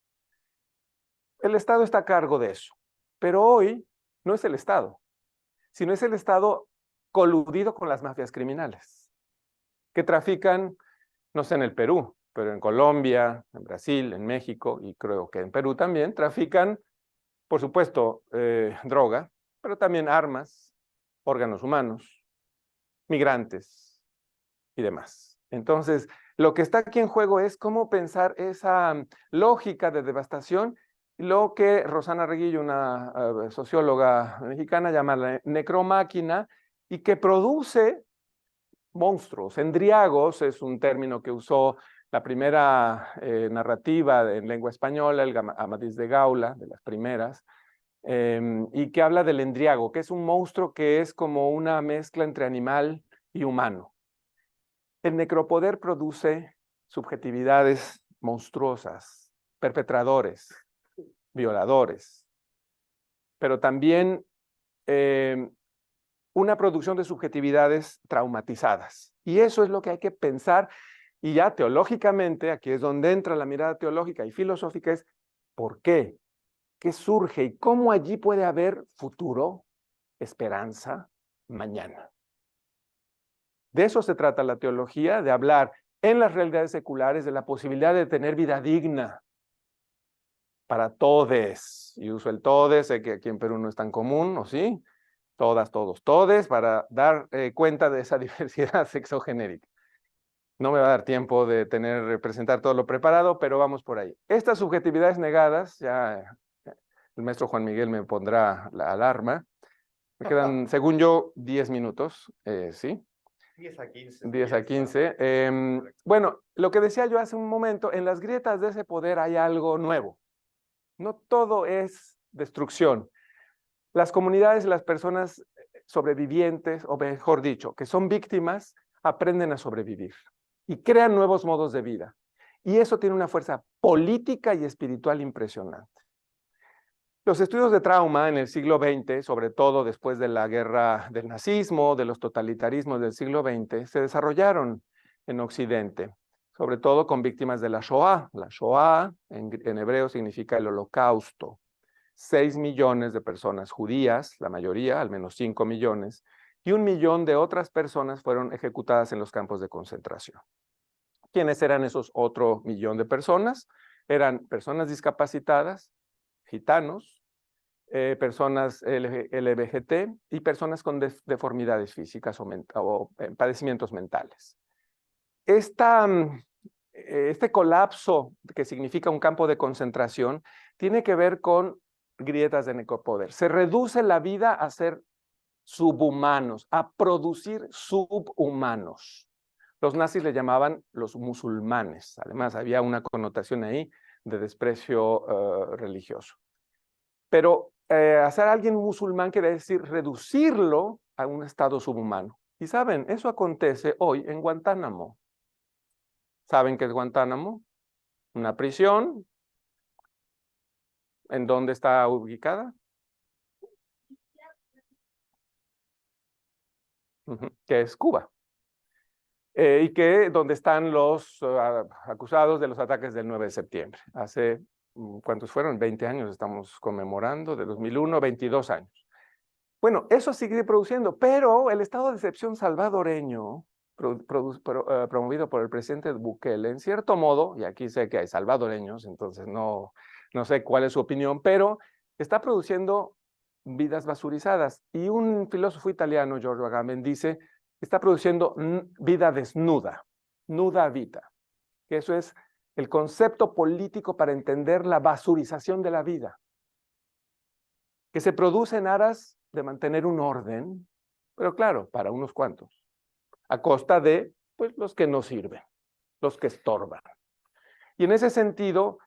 El Estado está a cargo de eso, pero hoy no es el Estado, sino es el Estado coludido con las mafias criminales, que trafican, no sé en el Perú, pero en Colombia, en Brasil, en México y creo que en Perú también, trafican, por supuesto, droga, pero también armas, órganos humanos, migrantes y demás. Entonces, lo que está aquí en juego es cómo pensar esa lógica de devastación, lo que Rosana Reguillo, una socióloga mexicana, llama la necromáquina, y que produce monstruos. Endriagos es un término que usó la primera narrativa en lengua española, el Amadís de Gaula, de las primeras, y que habla del endriago, que es un monstruo que es como una mezcla entre animal y humano. El necropoder produce subjetividades monstruosas, perpetradores, violadores, pero también una producción de subjetividades traumatizadas. Y eso es lo que hay que pensar, y ya teológicamente, aquí es donde entra la mirada teológica y filosófica, es ¿por qué? ¿Qué surge? ¿Y cómo allí puede haber futuro, esperanza, mañana? De eso se trata la teología, de hablar en las realidades seculares de la posibilidad de tener vida digna para todes. Y uso el todes, sé que aquí en Perú no es tan común, ¿o sí? Todas, todos, todes, para dar cuenta de esa diversidad sexogenérica. No me va a dar tiempo de presentar todo lo preparado, pero vamos por ahí. Estas subjetividades negadas, ya el maestro Juan Miguel me pondrá la alarma. Me quedan, según yo, 10 minutos, ¿sí? 10 a 15. 10 a 15. Bueno, lo que decía yo hace un momento, en las grietas de ese poder hay algo nuevo. No todo es destrucción. Las comunidades y las personas sobrevivientes, o mejor dicho, que son víctimas, aprenden a sobrevivir y crean nuevos modos de vida. Y eso tiene una fuerza política y espiritual impresionante. Los estudios de trauma en el siglo XX, sobre todo después de la guerra del nazismo, de los totalitarismos del siglo XX, se desarrollaron en Occidente, sobre todo con víctimas de la Shoah. La Shoah en hebreo significa el holocausto. 6 millones de personas judías, la mayoría, al menos 5 millones, y 1 millón de otras personas fueron ejecutadas en los campos de concentración. ¿Quiénes eran esos otro millón de personas? Eran personas discapacitadas, gitanos, personas LGBT y personas con deformidades físicas o padecimientos mentales. Este colapso que significa un campo de concentración tiene que ver con grietas de necropoder. Se reduce la vida a ser subhumanos, a producir subhumanos. Los nazis le llamaban los musulmanes. Además, había una connotación ahí de desprecio religioso. Pero hacer a alguien musulmán quiere decir reducirlo a un estado subhumano. Y saben, eso acontece hoy en Guantánamo. ¿Saben qué es Guantánamo? Una prisión. ¿En dónde está ubicada? Que es Cuba. Y que donde están los acusados de los ataques del 9 de septiembre. Hace, ¿cuántos fueron? 20 años estamos conmemorando, de 2001, 22 años. Bueno, eso sigue produciendo, pero el estado de excepción salvadoreño, promovido por el presidente Bukele, en cierto modo, y aquí sé que hay salvadoreños, entonces no sé cuál es su opinión, pero está produciendo vidas basurizadas. Y un filósofo italiano, Giorgio Agamben, dice, está produciendo vida desnuda, nuda vita, que eso es el concepto político para entender la basurización de la vida, que se produce en aras de mantener un orden, pero claro, para unos cuantos, a costa de pues, los que no sirven, los que estorban. Y en ese sentido,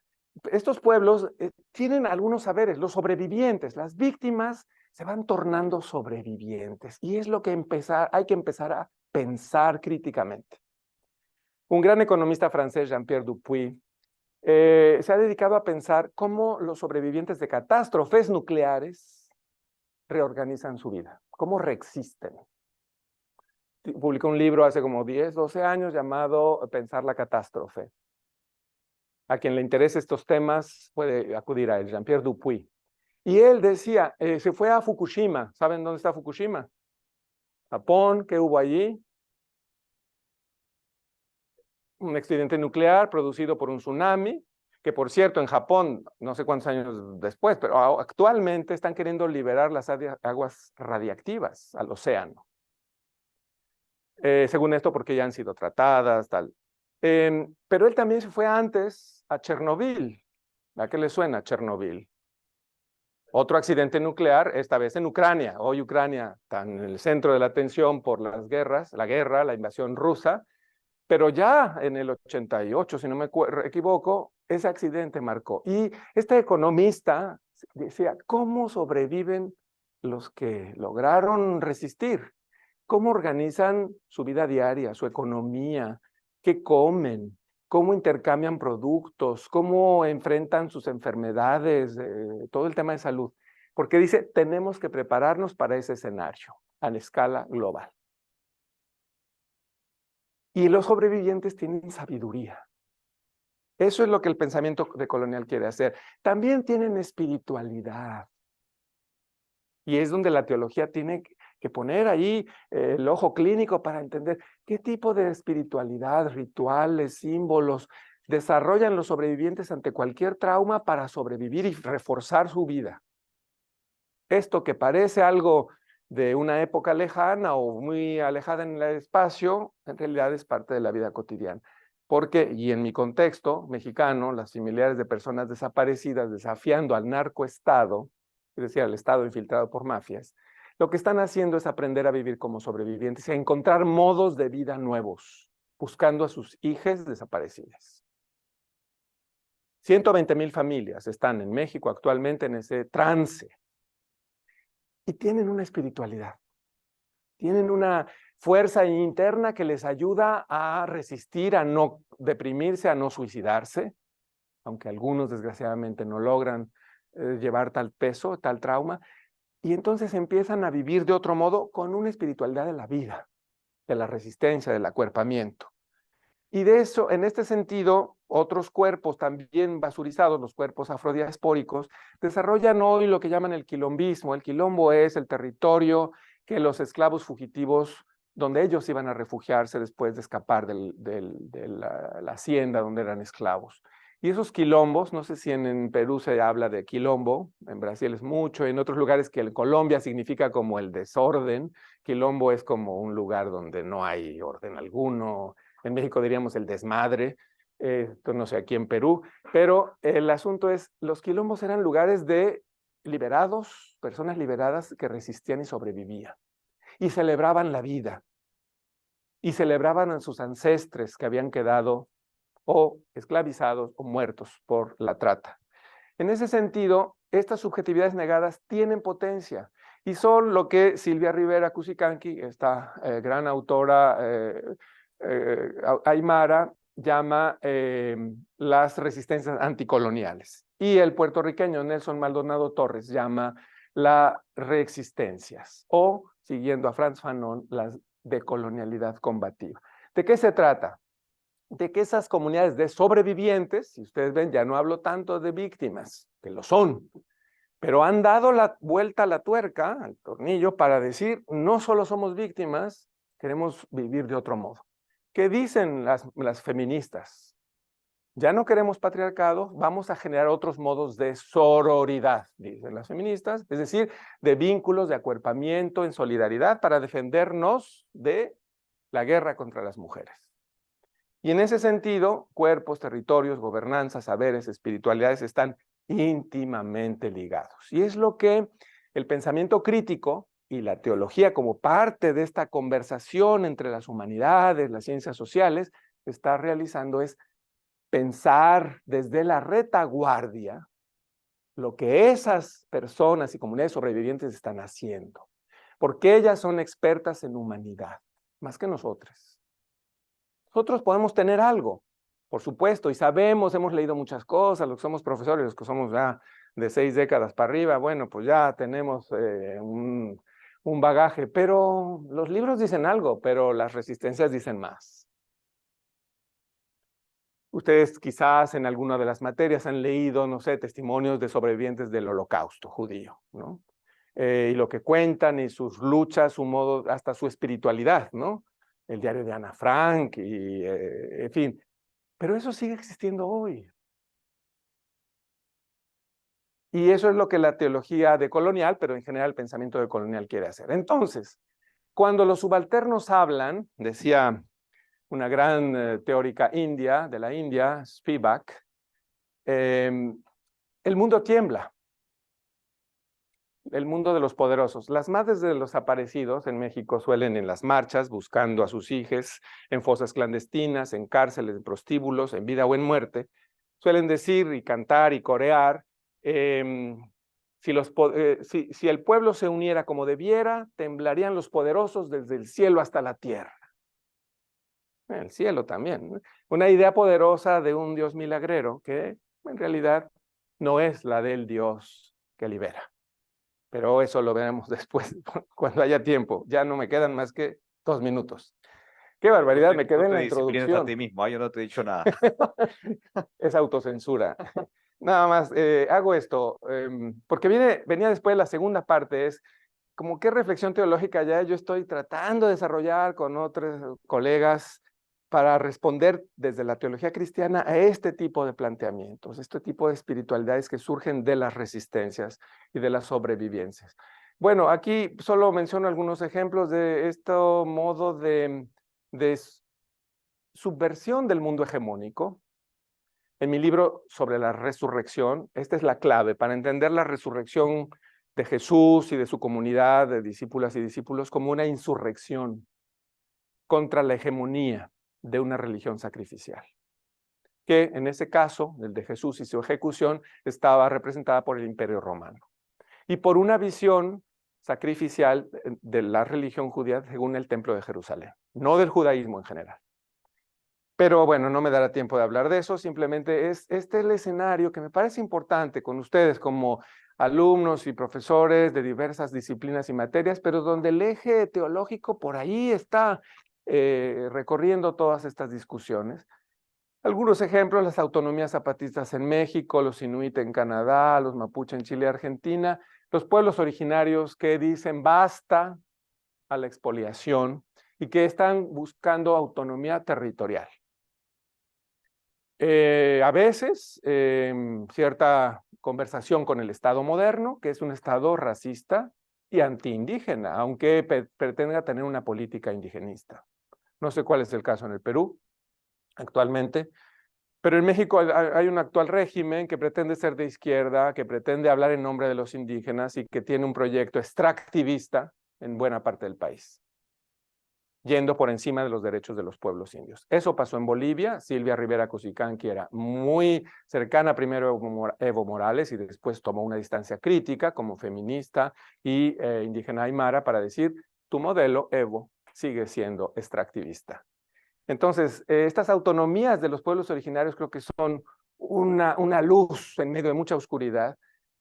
estos pueblos tienen algunos saberes, los sobrevivientes, las víctimas se van tornando sobrevivientes, y es lo que hay que empezar a pensar críticamente. Un gran economista francés, Jean-Pierre Dupuy, se ha dedicado a pensar cómo los sobrevivientes de catástrofes nucleares reorganizan su vida, cómo reexisten. Publicó un libro hace como 10, 12 años llamado Pensar la catástrofe. A quien le interese estos temas puede acudir a él, Jean-Pierre Dupuy. Y él decía, se fue a Fukushima. ¿Saben dónde está Fukushima? Japón. ¿Qué hubo allí? Un accidente nuclear producido por un tsunami, que por cierto en Japón, no sé cuántos años después, pero actualmente están queriendo liberar las aguas radiactivas al océano. Según esto, porque ya han sido tratadas, tal. Pero él también se fue antes a Chernobyl. ¿A qué le suena Chernobyl? Otro accidente nuclear, esta vez en Ucrania. Hoy Ucrania está en el centro de la atención por las guerras, la invasión rusa, pero ya en el 88, si no me equivoco, ese accidente marcó. Y este economista decía, ¿cómo sobreviven los que lograron resistir? ¿Cómo organizan su vida diaria, su economía? ¿Qué comen? ¿Cómo intercambian productos? ¿Cómo enfrentan sus enfermedades? Todo el tema de salud. Porque dice, tenemos que prepararnos para ese escenario a la escala global. Y los sobrevivientes tienen sabiduría. Eso es lo que el pensamiento decolonial quiere hacer. También tienen espiritualidad. Y es donde la teología tiene que poner ahí el ojo clínico para entender qué tipo de espiritualidad, rituales, símbolos desarrollan los sobrevivientes ante cualquier trauma para sobrevivir y reforzar su vida. Esto que parece algo de una época lejana o muy alejada en el espacio, en realidad es parte de la vida cotidiana. Porque, y en mi contexto mexicano, las familiares de personas desaparecidas desafiando al narcoestado, es decir, al Estado infiltrado por mafias, lo que están haciendo es aprender a vivir como sobrevivientes y a encontrar modos de vida nuevos, buscando a sus hijas desaparecidas. 120,000 familias están en México actualmente en ese trance y tienen una espiritualidad, tienen una fuerza interna que les ayuda a resistir, a no deprimirse, a no suicidarse, aunque algunos desgraciadamente no logran llevar tal peso, tal trauma, y entonces empiezan a vivir de otro modo con una espiritualidad de la vida, de la resistencia, del acuerpamiento. Y de eso, en este sentido, otros cuerpos también basurizados, los cuerpos afrodiaspóricos, desarrollan hoy lo que llaman el quilombismo. El quilombo es el territorio que los esclavos fugitivos, donde ellos iban a refugiarse después de escapar de la hacienda donde eran esclavos. Y esos quilombos, no sé si en Perú se habla de quilombo, en Brasil es mucho, en otros lugares que en Colombia significa como el desorden, quilombo es como un lugar donde no hay orden alguno, en México diríamos el desmadre, no sé, aquí en Perú, pero el asunto es, los quilombos eran lugares de liberados, personas liberadas que resistían y sobrevivían, y celebraban la vida, y celebraban a sus ancestres que habían quedado o esclavizados o muertos por la trata. En ese sentido, estas subjetividades negadas tienen potencia y son lo que Silvia Rivera Cusicanqui, esta gran autora aymara, llama las resistencias anticoloniales. Y el puertorriqueño Nelson Maldonado Torres llama las reexistencias o, siguiendo a Frantz Fanon, la decolonialidad combativa. ¿De qué se trata? De que esas comunidades de sobrevivientes, si ustedes ven, ya no hablo tanto de víctimas, que lo son, pero han dado la vuelta a la tuerca, al tornillo, para decir, no solo somos víctimas, queremos vivir de otro modo. ¿Qué dicen las feministas? Ya no queremos patriarcado, vamos a generar otros modos de sororidad, dicen las feministas, es decir, de vínculos, de acuerpamiento, en solidaridad para defendernos de la guerra contra las mujeres. Y en ese sentido, cuerpos, territorios, gobernanzas, saberes, espiritualidades están íntimamente ligados. Y es lo que el pensamiento crítico y la teología como parte de esta conversación entre las humanidades, las ciencias sociales, está realizando es pensar desde la retaguardia lo que esas personas y comunidades sobrevivientes están haciendo, porque ellas son expertas en humanidad, más que nosotros. Nosotros podemos tener algo, por supuesto, y sabemos, hemos leído muchas cosas, los que somos profesores, los que somos ya de 6 décadas para arriba, bueno, pues ya tenemos un bagaje, pero los libros dicen algo, pero las resistencias dicen más. Ustedes quizás en alguna de las materias han leído, no sé, testimonios de sobrevivientes del Holocausto judío, ¿no? Y lo que cuentan y sus luchas, su modo, hasta su espiritualidad, ¿no? El diario de Ana Frank y, en fin. Pero eso sigue existiendo hoy. Y eso es lo que la teología decolonial, pero en general el pensamiento decolonial quiere hacer. Entonces, cuando los subalternos hablan, decía una gran teórica india, de la India, Spivak, el mundo tiembla, el mundo de los poderosos. Las madres de los desaparecidos en México suelen en las marchas buscando a sus hijos en fosas clandestinas, en cárceles, en prostíbulos, en vida o en muerte, suelen decir y cantar y corear, si el pueblo se uniera como debiera, temblarían los poderosos desde el cielo hasta la tierra. El cielo también, ¿no? Una idea poderosa de un Dios milagrero que en realidad no es la del Dios que libera. Pero eso lo veremos después, cuando haya tiempo. Ya no me quedan más que 2 minutos. ¡Qué barbaridad! Me quedé en la introducción. A ti mismo, yo no te he dicho nada. Es autocensura. Nada más, hago esto, porque venía después la segunda parte, es como qué reflexión teológica ya yo estoy tratando de desarrollar con otros colegas para responder desde la teología cristiana a este tipo de planteamientos, este tipo de espiritualidades que surgen de las resistencias y de las sobrevivencias. Bueno, aquí solo menciono algunos ejemplos de este modo de subversión del mundo hegemónico. En mi libro sobre la resurrección, esta es la clave para entender la resurrección de Jesús y de su comunidad de discípulas y discípulos como una insurrección contra la hegemonía de una religión sacrificial, que en ese caso, el de Jesús y su ejecución, estaba representada por el Imperio Romano y por una visión sacrificial de la religión judía según el Templo de Jerusalén, no del judaísmo en general. Pero bueno, no me dará tiempo de hablar de eso, simplemente es el escenario que me parece importante con ustedes como alumnos y profesores de diversas disciplinas y materias, pero donde el eje teológico por ahí está recorriendo todas estas discusiones. Algunos ejemplos, las autonomías zapatistas en México, los inuit en Canadá, los mapuche en Chile y Argentina, los pueblos originarios que dicen basta a la expoliación y que están buscando autonomía territorial. A veces, cierta conversación con el Estado moderno, que es un Estado racista y antiindígena, aunque pretenda tener una política indigenista. No sé cuál es el caso en el Perú actualmente, pero en México hay un actual régimen que pretende ser de izquierda, que pretende hablar en nombre de los indígenas y que tiene un proyecto extractivista en buena parte del país, yendo por encima de los derechos de los pueblos indios. Eso pasó en Bolivia. Silvia Rivera Cusicanqui era muy cercana primero a Evo Morales y después tomó una distancia crítica como feminista y indígena aymara para decir, tu modelo, Evo, sigue siendo extractivista. Entonces, estas autonomías de los pueblos originarios creo que son una luz en medio de mucha oscuridad.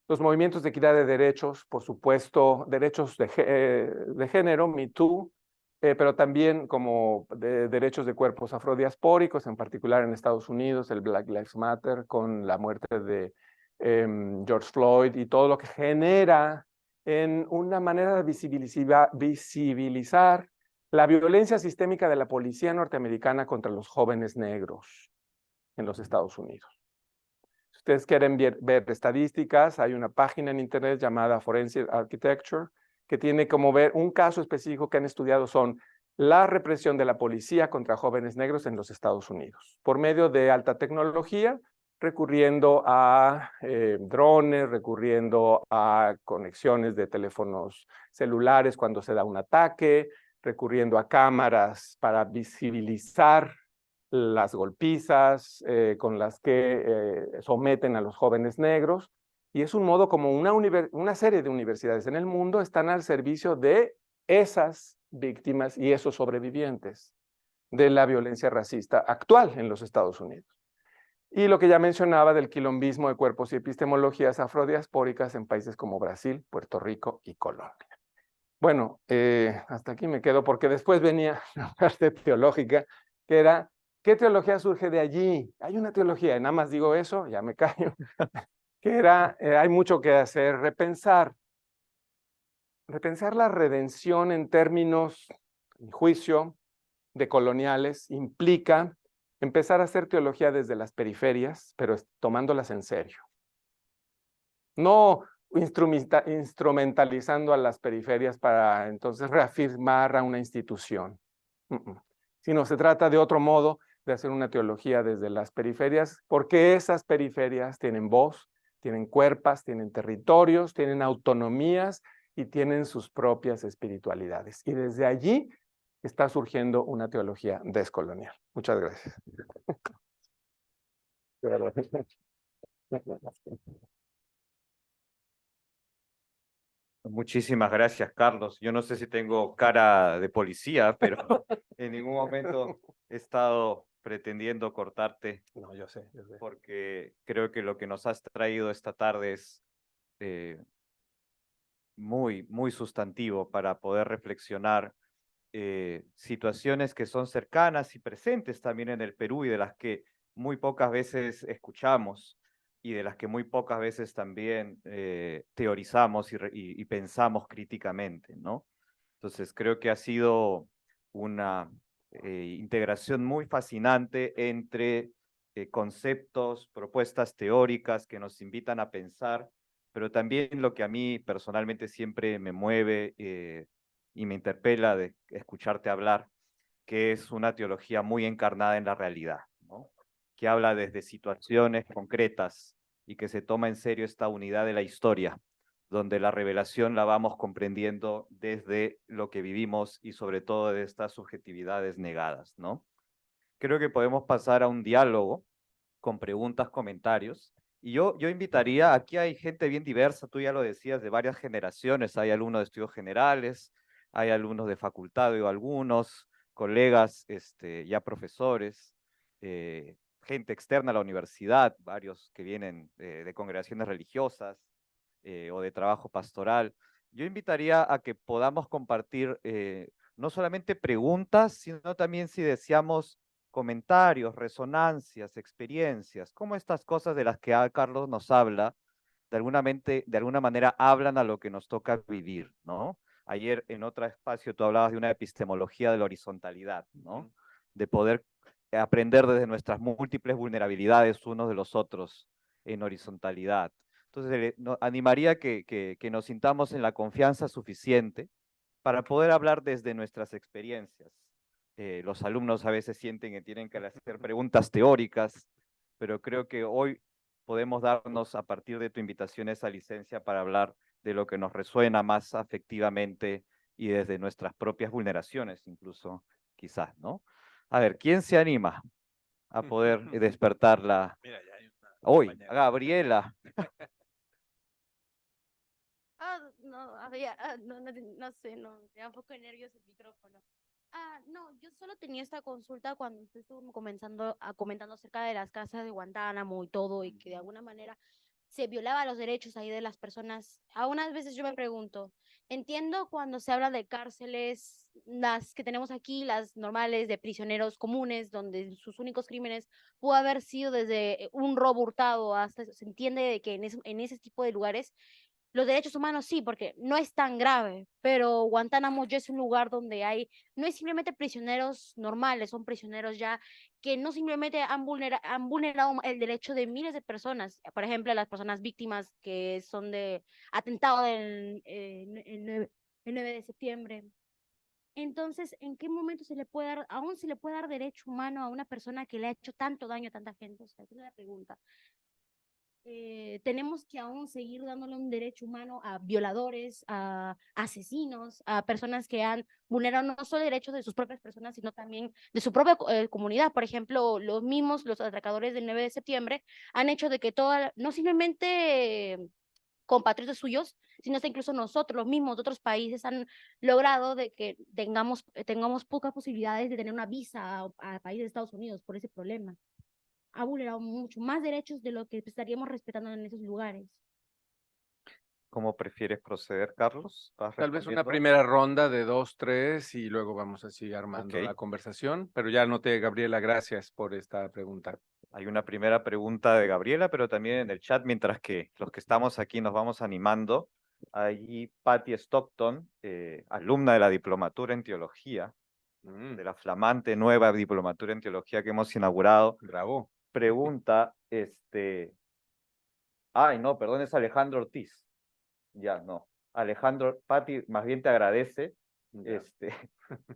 Los movimientos de equidad de derechos, por supuesto, derechos de género, Me Too, pero también como de derechos de cuerpos afrodiaspóricos, en particular en Estados Unidos, el Black Lives Matter, con la muerte de George Floyd y todo lo que genera en una manera de visibilizar la violencia sistémica de la policía norteamericana contra los jóvenes negros en los Estados Unidos. Si ustedes quieren ver estadísticas, hay una página en internet llamada Forensic Architecture, que tiene como ver un caso específico que han estudiado son la represión de la policía contra jóvenes negros en los Estados Unidos, por medio de alta tecnología, recurriendo a drones, recurriendo a conexiones de teléfonos celulares cuando se da un ataque, recurriendo a cámaras para visibilizar las golpizas con las que someten a los jóvenes negros. Y es un modo como una serie de universidades en el mundo están al servicio de esas víctimas y esos sobrevivientes de la violencia racista actual en los Estados Unidos. Y lo que ya mencionaba del quilombismo de cuerpos y epistemologías afrodiaspóricas en países como Brasil, Puerto Rico y Colombia. Bueno, hasta aquí me quedo porque después venía la parte teológica, que era, ¿qué teología surge de allí? Hay una teología, y nada más digo eso, ya me callo, que era, hay mucho que hacer, repensar la redención en términos, en juicio, de coloniales, implica empezar a hacer teología desde las periferias, pero tomándolas en serio. No instrumentalizando a las periferias para entonces reafirmar a una institución, sino se trata de otro modo de hacer una teología desde las periferias, porque esas periferias tienen voz, tienen cuerpos, tienen territorios, tienen autonomías y tienen sus propias espiritualidades. Y desde allí está surgiendo una teología descolonial. Muchas gracias. Muchísimas gracias, Carlos. Yo no sé si tengo cara de policía, pero en ningún momento he estado pretendiendo cortarte. No, yo sé. Porque creo que lo que nos has traído esta tarde es muy, muy sustantivo para poder reflexionar situaciones que son cercanas y presentes también en el Perú y de las que muy pocas veces escuchamos y de las que muy pocas veces también teorizamos y pensamos críticamente, ¿no? Entonces creo que ha sido una integración muy fascinante entre conceptos, propuestas teóricas que nos invitan a pensar, pero también lo que a mí personalmente siempre me mueve y me interpela de escucharte hablar, que es una teología muy encarnada en la realidad, ¿no? Que habla desde situaciones concretas y que se toma en serio esta unidad de la historia, donde la revelación la vamos comprendiendo desde lo que vivimos y sobre todo de estas subjetividades negadas, ¿no? Creo que podemos pasar a un diálogo con preguntas, comentarios. Y yo invitaría, aquí hay gente bien diversa, tú ya lo decías, de varias generaciones, hay alumnos de estudios generales, hay alumnos de facultad, o algunos colegas, ya profesores, gente externa a la universidad, varios que vienen de congregaciones religiosas o de trabajo pastoral. Yo invitaría a que podamos compartir no solamente preguntas, sino también si deseamos comentarios, resonancias, experiencias, cómo estas cosas de las que Carlos nos habla, de alguna manera hablan a lo que nos toca vivir, ¿no? Ayer en otro espacio tú hablabas de una epistemología de la horizontalidad, ¿no? De poder aprender desde nuestras múltiples vulnerabilidades unos de los otros en horizontalidad. Entonces, animaría que nos sintamos en la confianza suficiente para poder hablar desde nuestras experiencias. Los alumnos a veces sienten que tienen que hacer preguntas teóricas, pero creo que hoy podemos darnos a partir de tu invitación esa licencia para hablar de lo que nos resuena más afectivamente y desde nuestras propias vulneraciones incluso, quizás, ¿no? A ver, ¿quién se anima a poder despertarla? Mira, ya hay una Hoy, compañera. Gabriela. No, no sé, no, me da un poco de nervios el micrófono. No, yo solo tenía esta consulta cuando usted estuvo comentando acerca de las casas de Guantánamo y todo, y que de alguna manera se violaba los derechos ahí de las personas. A unas veces yo me pregunto, entiendo cuando se habla de cárceles, las que tenemos aquí, las normales de prisioneros comunes, donde sus únicos crímenes pudo haber sido desde un robo hurtado hasta, se entiende de que en ese tipo de lugares los derechos humanos sí, porque no es tan grave, pero Guantánamo ya es un lugar donde hay, no es simplemente prisioneros normales, son prisioneros ya que no simplemente han vulnerado el derecho de miles de personas, por ejemplo, las personas víctimas que son de atentado el 9 de septiembre. Entonces, ¿en qué momento se le puede dar, aún se le puede dar derecho humano a una persona que le ha hecho tanto daño a tanta gente? O sea, esa es la pregunta. Tenemos que aún seguir dándole un derecho humano a violadores, a asesinos, a personas que han vulnerado no solo derechos de sus propias personas, sino también de su propia comunidad. Por ejemplo, los atracadores del 9 de septiembre han hecho de que toda, no simplemente compatriotas suyos, sino hasta incluso nosotros, los mismos de otros países, han logrado de que tengamos pocas posibilidades de tener una visa a países de Estados Unidos por ese problema. Ha vulnerado mucho más derechos de lo que estaríamos respetando en esos lugares. ¿Cómo prefieres proceder, Carlos? ¿Vas Tal vez una respondiendo? primera ronda de 2, 3 y luego vamos así armando Ok. la conversación. Pero ya noté, Gabriela, gracias por esta pregunta. Hay una primera pregunta de Gabriela, pero también en el chat, mientras que los que estamos aquí nos vamos animando. Ahí Patty Stockton, alumna de la diplomatura en teología, de la flamante nueva diplomatura en teología que hemos inaugurado, Bravo. pregunta, ay, no, perdón, es Alejandro Ortiz. Ya, no. Alejandro, Patty, más bien te agradece. Ya.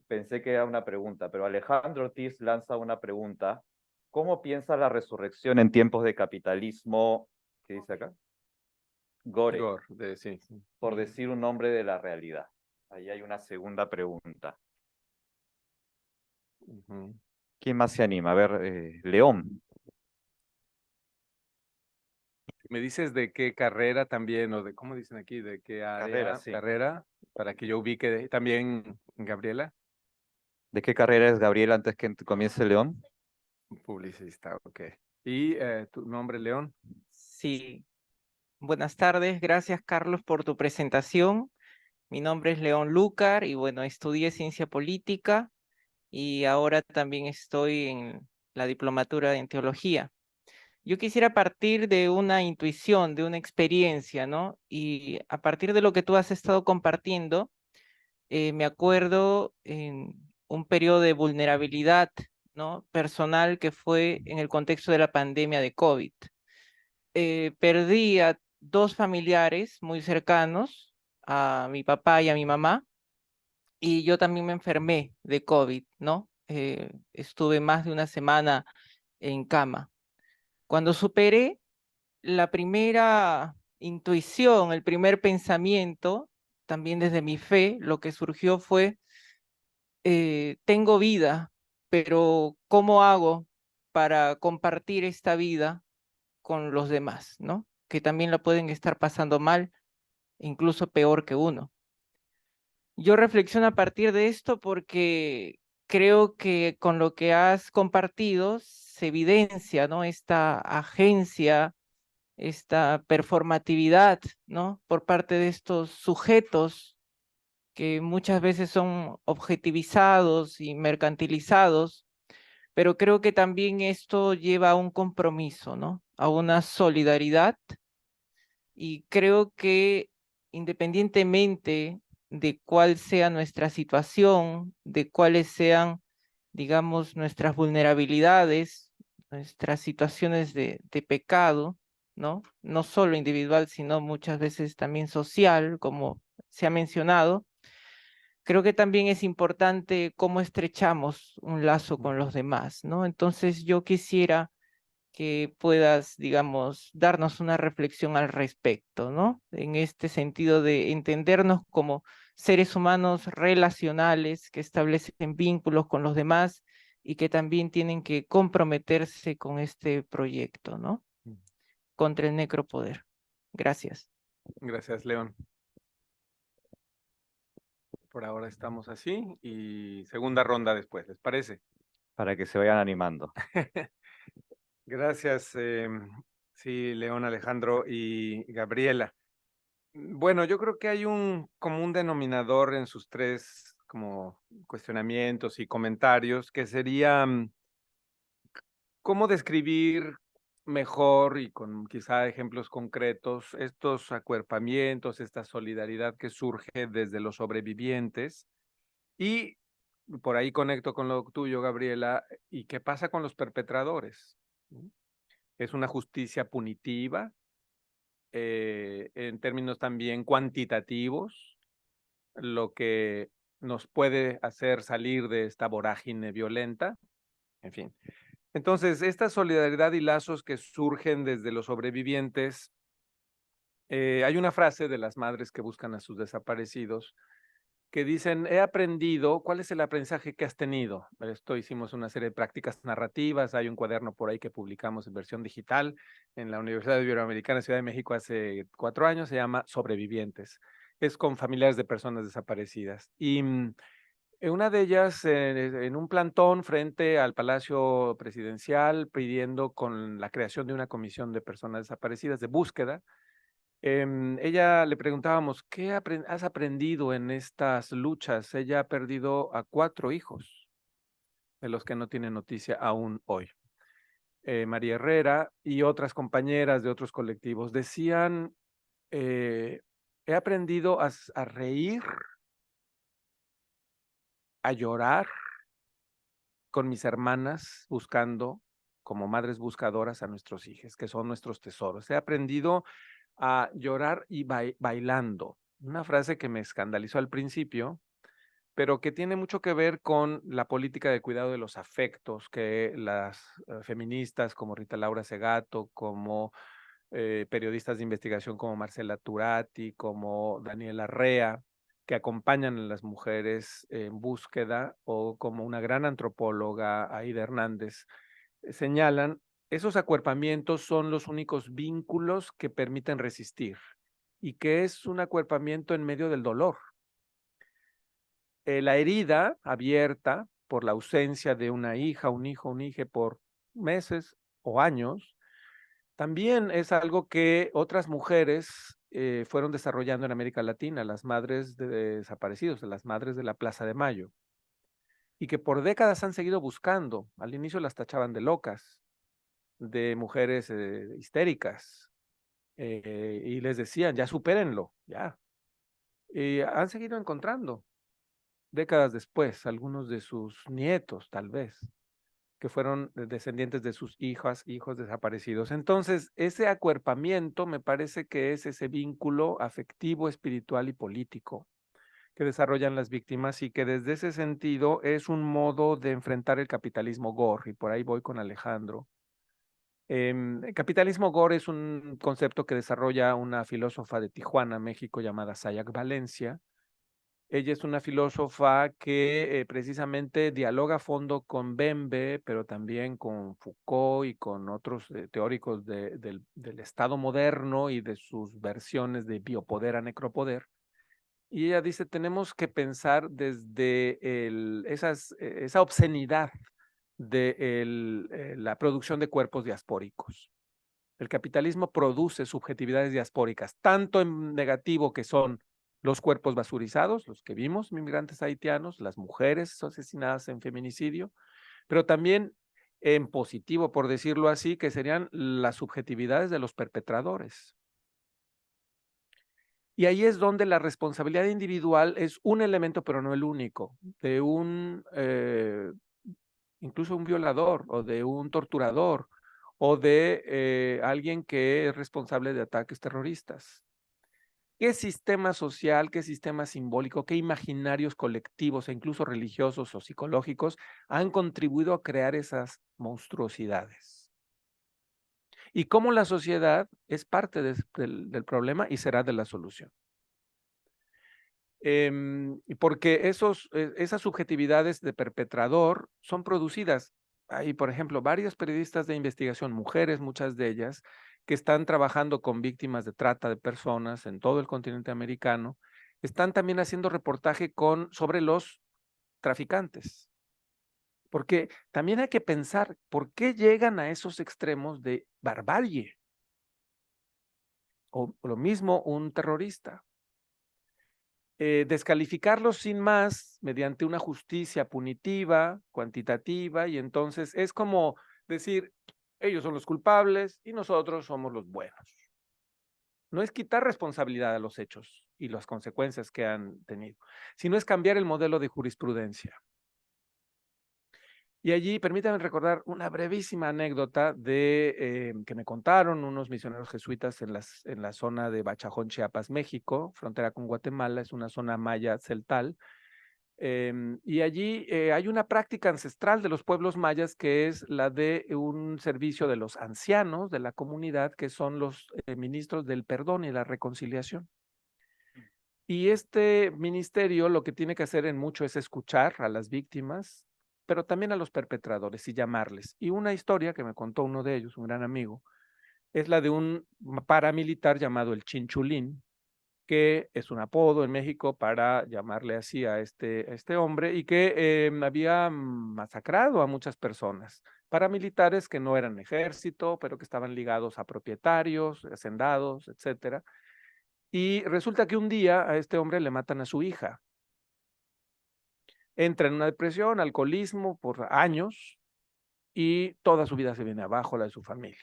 Pensé que era una pregunta, pero Alejandro Ortiz lanza una pregunta. ¿Cómo piensa la resurrección en tiempos de capitalismo? ¿Qué dice acá? Gore, Sí. por decir un nombre de la realidad. Ahí hay una segunda pregunta. Ujú. ¿Quién más se anima? A ver, León. ¿Me dices de qué carrera también, o de cómo dicen aquí, de qué área, Sí. carrera, para que yo ubique también, Gabriela? ¿De qué carrera es Gabriel antes que comience León? Publicista, ok. ¿Y tu nombre, León? Sí, buenas tardes. Gracias, Carlos, por tu presentación. Mi nombre es León Lúcar y bueno, estudié ciencia política y ahora también estoy en la diplomatura en teología. Yo quisiera partir de una intuición, de una experiencia, ¿no? Y a partir de lo que tú has estado compartiendo, me acuerdo en un periodo de vulnerabilidad, ¿no? Personal que fue en el contexto de la pandemia de COVID. Perdí a dos familiares muy cercanos, a mi papá y a mi mamá, y yo también me enfermé de COVID, ¿no? Estuve más de una semana en cama. Cuando superé, la primera intuición, el primer pensamiento, también desde mi fe, lo que surgió fue, tengo vida, pero ¿cómo hago para compartir esta vida con los demás, ¿no? Que también la pueden estar pasando mal, incluso peor que uno. Yo reflexiono a partir de esto porque creo que con lo que has compartido se evidencia, ¿no? Esta agencia, esta performatividad, ¿no? Por parte de estos sujetos que muchas veces son objetivizados y mercantilizados, pero creo que también esto lleva a un compromiso, ¿no? A una solidaridad, y creo que independientemente de cuál sea nuestra situación, de cuáles sean, digamos, nuestras vulnerabilidades, nuestras situaciones de pecado, ¿no? No solo individual, sino muchas veces también social, como se ha mencionado, creo que también es importante cómo estrechamos un lazo con los demás, ¿no? Entonces yo quisiera que puedas, digamos, darnos una reflexión al respecto, ¿no? En este sentido de entendernos como seres humanos relacionales que establecen vínculos con los demás y que también tienen que comprometerse con este proyecto, ¿no? Contra el necropoder. Gracias. Gracias, León. Por ahora estamos así y segunda ronda después, ¿les parece? Para que se vayan animando. Gracias, sí, León, Alejandro y Gabriela. Bueno, yo creo que hay un común denominador en sus tres como cuestionamientos y comentarios, que sería cómo describir mejor y con quizá ejemplos concretos estos acuerpamientos, esta solidaridad que surge desde los sobrevivientes. Y por ahí conecto con lo tuyo, Gabriela, ¿y qué pasa con los perpetradores? ¿Es una justicia punitiva? En términos también cuantitativos, lo que nos puede hacer salir de esta vorágine violenta. En fin. Entonces, esta solidaridad y lazos que surgen desde los sobrevivientes, hay una frase de las madres que buscan a sus desaparecidos que dicen, he aprendido, ¿cuál es el aprendizaje que has tenido? Esto hicimos una serie de prácticas narrativas, hay un cuaderno por ahí que publicamos en versión digital en la Universidad Iberoamericana de Ciudad de México hace 4 años, se llama Sobrevivientes. Es con familiares de personas desaparecidas. Y una de ellas, en un plantón frente al Palacio Presidencial, pidiendo con la creación de una comisión de personas desaparecidas de búsqueda, ella le preguntábamos, ¿qué has aprendido en estas luchas? Ella ha perdido a 4 hijos, de los que no tiene noticia aún hoy. María Herrera y otras compañeras de otros colectivos decían, he aprendido a reír, a llorar con mis hermanas buscando, como madres buscadoras, a nuestros hijos, que son nuestros tesoros. He aprendido a llorar y bailando. Una frase que me escandalizó al principio, pero que tiene mucho que ver con la política de cuidado de los afectos que las feministas como Rita Laura Segato, como periodistas de investigación como Marcela Turati, como Daniela Rea, que acompañan a las mujeres en búsqueda, o como una gran antropóloga, Aida Hernández, señalan, esos acuerpamientos son los únicos vínculos que permiten resistir, y que es un acuerpamiento en medio del dolor. La herida abierta por la ausencia de una hija, un hijo, un hije por meses o años, también es algo que otras mujeres fueron desarrollando en América Latina, las madres de desaparecidos, las madres de la Plaza de Mayo, y que por décadas han seguido buscando. Al inicio las tachaban de locas, de mujeres histéricas, y les decían, ya supérenlo, ya. Y han seguido encontrando, décadas después, algunos de sus nietos, tal vez, que fueron descendientes de sus hijas, hijos desaparecidos. Entonces, ese acuerpamiento me parece que es ese vínculo afectivo, espiritual y político que desarrollan las víctimas, y que desde ese sentido es un modo de enfrentar el capitalismo gore, y por ahí voy con Alejandro. El capitalismo gore es un concepto que desarrolla una filósofa de Tijuana, México, llamada Sayak Valencia. Ella es una filósofa que precisamente dialoga a fondo con Bembe, pero también con Foucault y con otros teóricos del Estado moderno y de sus versiones de biopoder a necropoder. Y ella dice, tenemos que pensar desde esa obscenidad de la producción de cuerpos diaspóricos. El capitalismo produce subjetividades diaspóricas, tanto en negativo, que son los cuerpos basurizados, los que vimos, inmigrantes haitianos, las mujeres asesinadas en feminicidio, pero también en positivo, por decirlo así, que serían las subjetividades de los perpetradores. Y ahí es donde la responsabilidad individual es un elemento, pero no el único, de incluso un violador o de un torturador o de alguien que es responsable de ataques terroristas. ¿Qué sistema social, qué sistema simbólico, qué imaginarios colectivos e incluso religiosos o psicológicos han contribuido a crear esas monstruosidades? Y cómo la sociedad es parte del problema y será de la solución. Porque esas subjetividades de perpetrador son producidas. Hay, por ejemplo, varias periodistas de investigación, mujeres, muchas de ellas, que están trabajando con víctimas de trata de personas en todo el continente americano, están también haciendo reportaje sobre los traficantes. Porque también hay que pensar, ¿por qué llegan a esos extremos de barbarie? O lo mismo un terrorista. Descalificarlos sin más mediante una justicia punitiva, cuantitativa, y entonces es como decir, ellos son los culpables y nosotros somos los buenos. No es quitar responsabilidad a los hechos y las consecuencias que han tenido, sino es cambiar el modelo de jurisprudencia. Y allí permítanme recordar una brevísima anécdota que me contaron unos misioneros jesuitas en la zona de Bachajón, Chiapas, México, frontera con Guatemala. Es una zona maya celtal, Y allí hay una práctica ancestral de los pueblos mayas que es la de un servicio de los ancianos de la comunidad, que son los ministros del perdón y la reconciliación. Y este ministerio lo que tiene que hacer en mucho es escuchar a las víctimas, pero también a los perpetradores y llamarles. Y una historia que me contó uno de ellos, un gran amigo, es la de un paramilitar llamado el Chinchulín, que es un apodo en México para llamarle así a este hombre, y que había masacrado a muchas personas, paramilitares que no eran ejército, pero que estaban ligados a propietarios, hacendados, etcétera. Y resulta que un día a este hombre le matan a su hija. Entra en una depresión, alcoholismo por años, y toda su vida se viene abajo, la de su familia.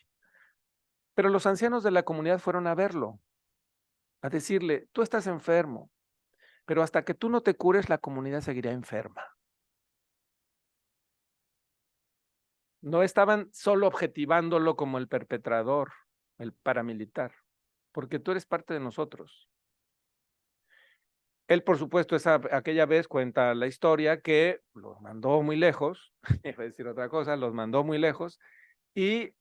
Pero los ancianos de la comunidad fueron a verlo, a decirle, tú estás enfermo, pero hasta que tú no te cures, la comunidad seguirá enferma. No estaban solo objetivándolo como el perpetrador, el paramilitar, porque tú eres parte de nosotros. Él, por supuesto, aquella vez cuenta la historia que los mandó muy lejos, iba a decir otra cosa, los mandó muy lejos, y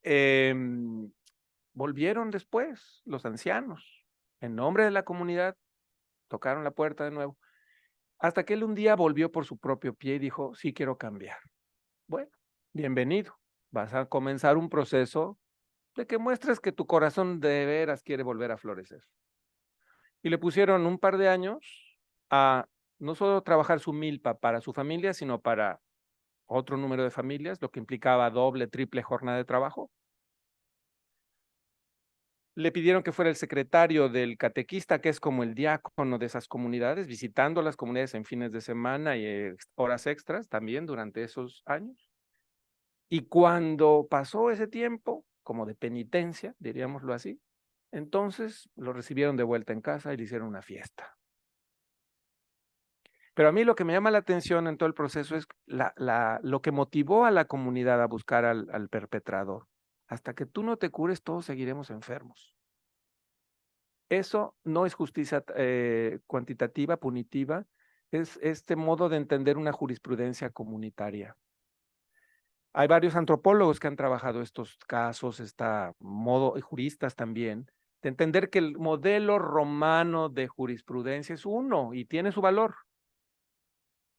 volvieron después los ancianos, en nombre de la comunidad, tocaron la puerta de nuevo, hasta que él un día volvió por su propio pie y dijo, sí quiero cambiar. Bueno, bienvenido, vas a comenzar un proceso de que muestres que tu corazón de veras quiere volver a florecer. Y le pusieron un par de años a no solo trabajar su milpa para su familia, sino para otro número de familias, lo que implicaba doble, triple jornada de trabajo. Le pidieron que fuera el secretario del catequista, que es como el diácono de esas comunidades, visitando las comunidades en fines de semana y horas extras también durante esos años. Y cuando pasó ese tiempo, como de penitencia, diríamoslo así, entonces lo recibieron de vuelta en casa y le hicieron una fiesta. Pero a mí lo que me llama la atención en todo el proceso es lo que motivó a la comunidad a buscar al perpetrador. Hasta que tú no te cures, todos seguiremos enfermos. Eso no es justicia cuantitativa, punitiva, es este modo de entender una jurisprudencia comunitaria. Hay varios antropólogos que han trabajado estos casos, y juristas también, de entender que el modelo romano de jurisprudencia es uno y tiene su valor,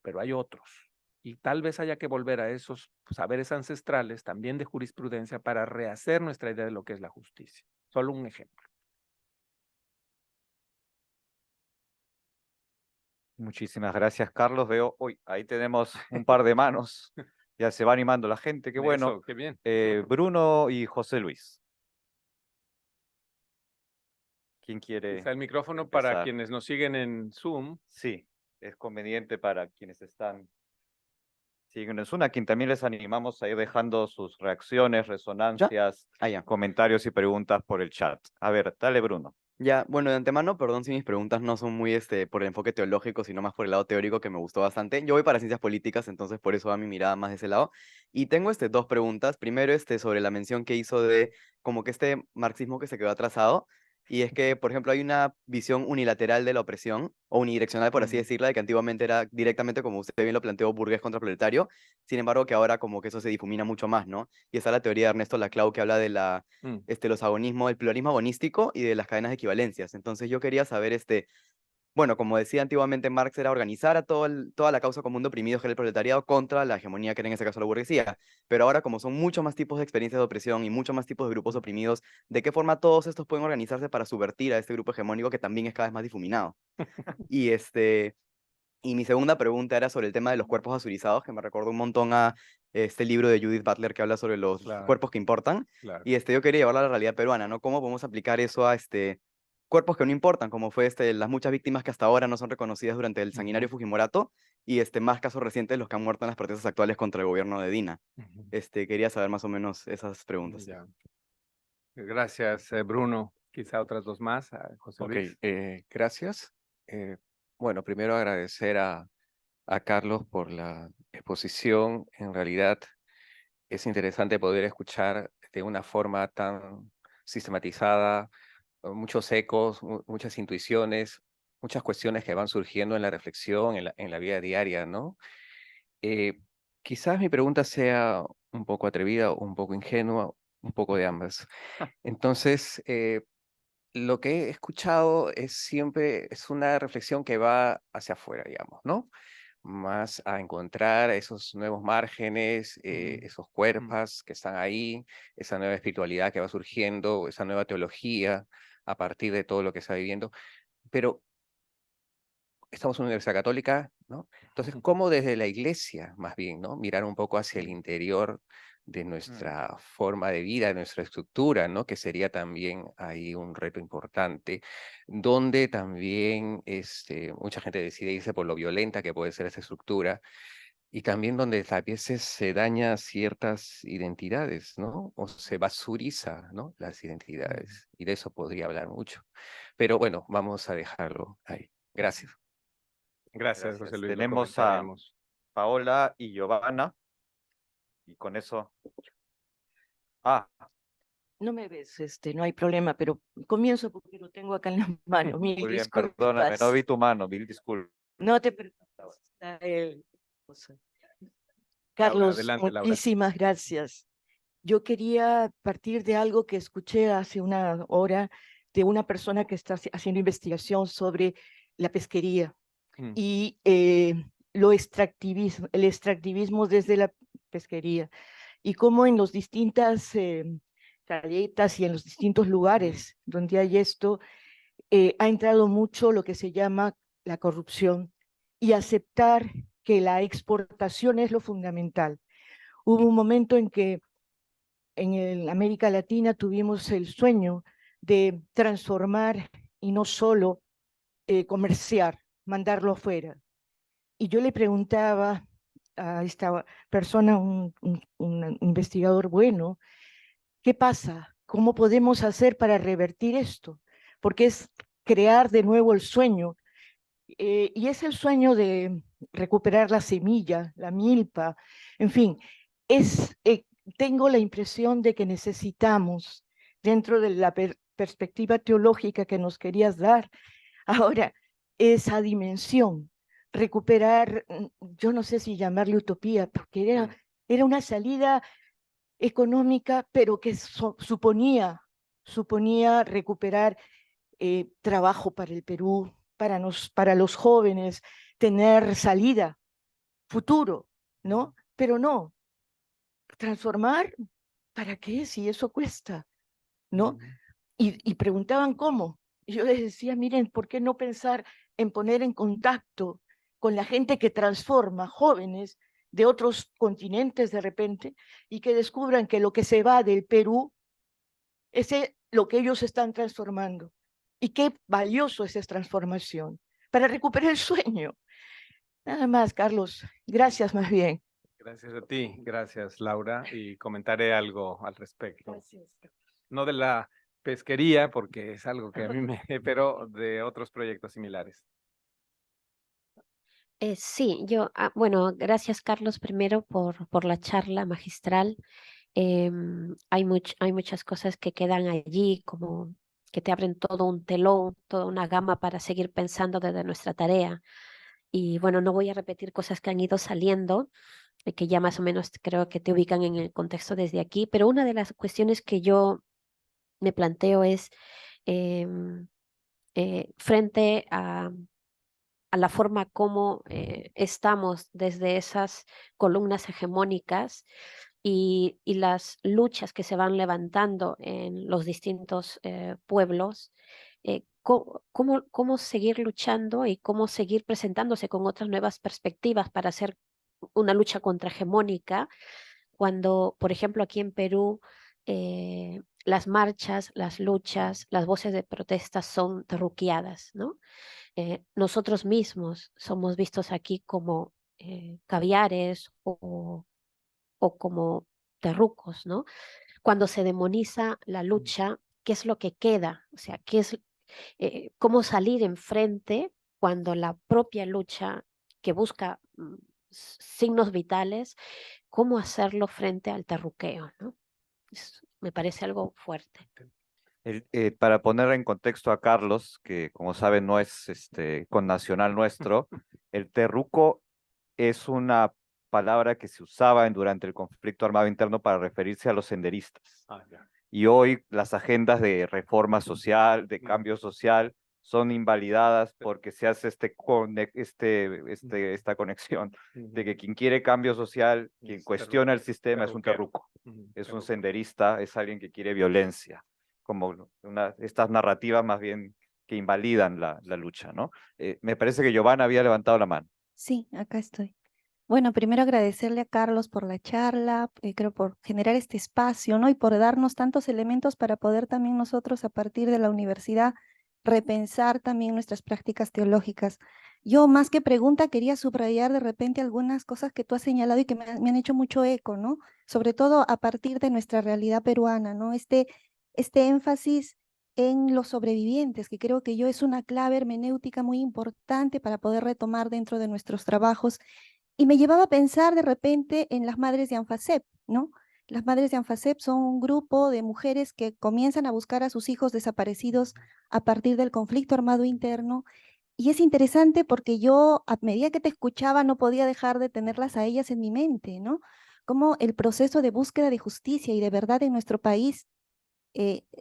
pero hay otros. Y tal vez haya que volver a esos saberes ancestrales también de jurisprudencia para rehacer nuestra idea de lo que es la justicia. Solo un ejemplo. Muchísimas gracias, Carlos. Veo, hoy ahí tenemos un par de manos. Ya se va animando la gente, qué bueno. Eso, qué bien. Bruno y José Luis. ¿Quién quiere Está el micrófono para empezar? quienes nos siguen en Zoom. Sí, es conveniente para quienes están siguen en Zoom, a quien también les animamos a ir dejando sus reacciones, resonancias, Ya. comentarios y preguntas por el chat. A ver, dale, Bruno. Ya, bueno, de antemano, perdón si mis preguntas no son muy por el enfoque teológico, sino más por el lado teórico que me gustó bastante. Yo voy para ciencias políticas, entonces por eso va mi mirada más de ese lado. Y tengo dos preguntas. Primero, sobre la mención que hizo de como que este marxismo que se quedó atrasado. Y es que, por ejemplo, hay una visión unilateral de la opresión, o unidireccional, por así decirla, de que antiguamente era directamente, como usted bien lo planteó, burgués contra proletario. Sin embargo, que ahora como que eso se difumina mucho más, ¿no? Y está la teoría de Ernesto Laclau que habla de los agonismos, el pluralismo agonístico y de las cadenas de equivalencias. Entonces yo quería saber, bueno, como decía antiguamente Marx, era organizar a toda la causa común de oprimidos que era el proletariado contra la hegemonía que era en ese caso la burguesía. Pero ahora, como son muchos más tipos de experiencias de opresión y muchos más tipos de grupos oprimidos, ¿de qué forma todos estos pueden organizarse para subvertir a este grupo hegemónico que también es cada vez más difuminado? Y y mi segunda pregunta era sobre el tema de los cuerpos azurizados, que me recordó un montón a este libro de Judith Butler que habla sobre los Claro. cuerpos que importan. Claro. Y yo quería llevarlo a la realidad peruana, ¿no? ¿Cómo podemos aplicar eso a cuerpos que no importan, como fue las muchas víctimas que hasta ahora no son reconocidas durante el sanguinario Fujimorato y más casos recientes los que han muerto en las protestas actuales contra el gobierno de Dina? Quería saber más o menos esas preguntas. Ya. Gracias, Bruno. Quizá otras dos más, José Luis. Gracias. Bueno, primero agradecer a Carlos por la exposición. En realidad es interesante poder escuchar de una forma tan sistematizada muchos ecos, muchas intuiciones, muchas cuestiones que van surgiendo en la reflexión, en la vida diaria, ¿no? Quizás mi pregunta sea un poco atrevida, un poco ingenua, un poco de ambas. Entonces, lo que he escuchado es una reflexión que va hacia afuera, digamos, ¿no? Más a encontrar esos nuevos márgenes, esos cuerpos que están ahí, esa nueva espiritualidad que va surgiendo, esa nueva teología a partir de todo lo que está viviendo. Pero estamos en una universidad católica, ¿no? Entonces, ¿cómo desde la iglesia, más bien, ¿no? Mirar un poco hacia el interior de nuestra forma de vida, de nuestra estructura, ¿no? Que sería también ahí un reto importante, donde también mucha gente decide irse por lo violenta que puede ser esa estructura, y también donde a veces se daña ciertas identidades, ¿no? O se basuriza, ¿no? Las identidades. Y de eso podría hablar mucho. Pero bueno, vamos a dejarlo ahí. Gracias. Gracias, José Luis. Lo Tenemos a comentaremos. Paola y Giovanna. Y con eso... No me ves, no hay problema, pero comienzo porque lo tengo acá en la mano. Mil muy bien, perdóname, no disculpas. vi tu mano, mil disculpas. No te preocupes. Está Carlos, adelante, Laura. muchísimas gracias. Yo quería partir de algo que escuché hace una hora de una persona que está haciendo investigación sobre la pesquería y el extractivismo desde la pesquería y cómo en los distintas caletas y en los distintos lugares donde hay esto, ha entrado mucho lo que se llama la corrupción y aceptar que la exportación es lo fundamental. Hubo un momento en que en América Latina tuvimos el sueño de transformar y no solo comerciar, mandarlo afuera. Y yo le preguntaba a esta persona, un investigador bueno, ¿qué pasa? ¿Cómo podemos hacer para revertir esto? Porque es crear de nuevo el sueño. Y es el sueño de recuperar la semilla, la milpa, en fin, tengo la impresión de que necesitamos, dentro de la perspectiva teológica que nos querías dar, ahora esa dimensión, recuperar, yo no sé si llamarle utopía, porque era una salida económica, pero que suponía recuperar trabajo para el Perú, para los jóvenes, tener salida, futuro, ¿no? Pero no, transformar, ¿para qué? Si eso cuesta, ¿no? Y preguntaban cómo. Y yo les decía, miren, ¿por qué no pensar en poner en contacto con la gente que transforma, jóvenes de otros continentes de repente, y que descubran que lo que se va del Perú es lo que ellos están transformando? Y qué valioso es esa transformación para recuperar el sueño. Nada más, Carlos. Gracias más bien. Gracias a ti. Gracias, Laura. Y comentaré algo al respecto. Gracias. No de la pesquería, porque es algo que a mí pero de otros proyectos similares. Sí, bueno, gracias Carlos primero por la charla magistral. Hay muchas cosas que quedan allí, como que te abren todo un telón, toda una gama para seguir pensando desde nuestra tarea. Y bueno, no voy a repetir cosas que han ido saliendo, que ya más o menos creo que te ubican en el contexto desde aquí, pero una de las cuestiones que yo me planteo es frente a la forma como estamos desde esas columnas hegemónicas y las luchas que se van levantando en los distintos pueblos, cómo seguir luchando y cómo seguir presentándose con otras nuevas perspectivas para hacer una lucha contrahegemónica, cuando, por ejemplo, aquí en Perú, las marchas, las luchas, las voces de protesta son terruqueadas, ¿no? Nosotros mismos somos vistos aquí como caviares o como terrucos, ¿no? Cuando se demoniza la lucha, ¿qué es lo que queda? O sea, cómo salir enfrente cuando la propia lucha que busca signos vitales, cómo hacerlo frente al terruqueo, ¿no? Me parece algo fuerte. Para poner en contexto a Carlos, que como saben no es connacional nuestro, el terruco es una palabra que se usaba durante el conflicto armado interno para referirse a los senderistas. Ya. Y hoy las agendas de reforma social, de cambio social, son invalidadas porque se hace esta conexión de que quien quiere cambio social, quien cuestiona el sistema es un terruco, es un senderista, es alguien que quiere violencia, como estas narrativas más bien que invalidan la lucha, ¿no? Me parece que Giovanna había levantado la mano. Sí, acá estoy. Bueno, primero agradecerle a Carlos por la charla, creo por generar este espacio, ¿no? Y por darnos tantos elementos para poder también nosotros a partir de la universidad repensar también nuestras prácticas teológicas. Yo más que pregunta quería subrayar de repente algunas cosas que tú has señalado y que me han hecho mucho eco, ¿no? Sobre todo a partir de nuestra realidad peruana, ¿no? Este énfasis en los sobrevivientes, que creo que yo es una clave hermenéutica muy importante para poder retomar dentro de nuestros trabajos. Y me llevaba a pensar de repente en las madres de ANFACEP, ¿no? Las madres de ANFACEP son un grupo de mujeres que comienzan a buscar a sus hijos desaparecidos a partir del conflicto armado interno. Y es interesante porque yo, a medida que te escuchaba, no podía dejar de tenerlas a ellas en mi mente, ¿no? Como el proceso de búsqueda de justicia y de verdad en nuestro país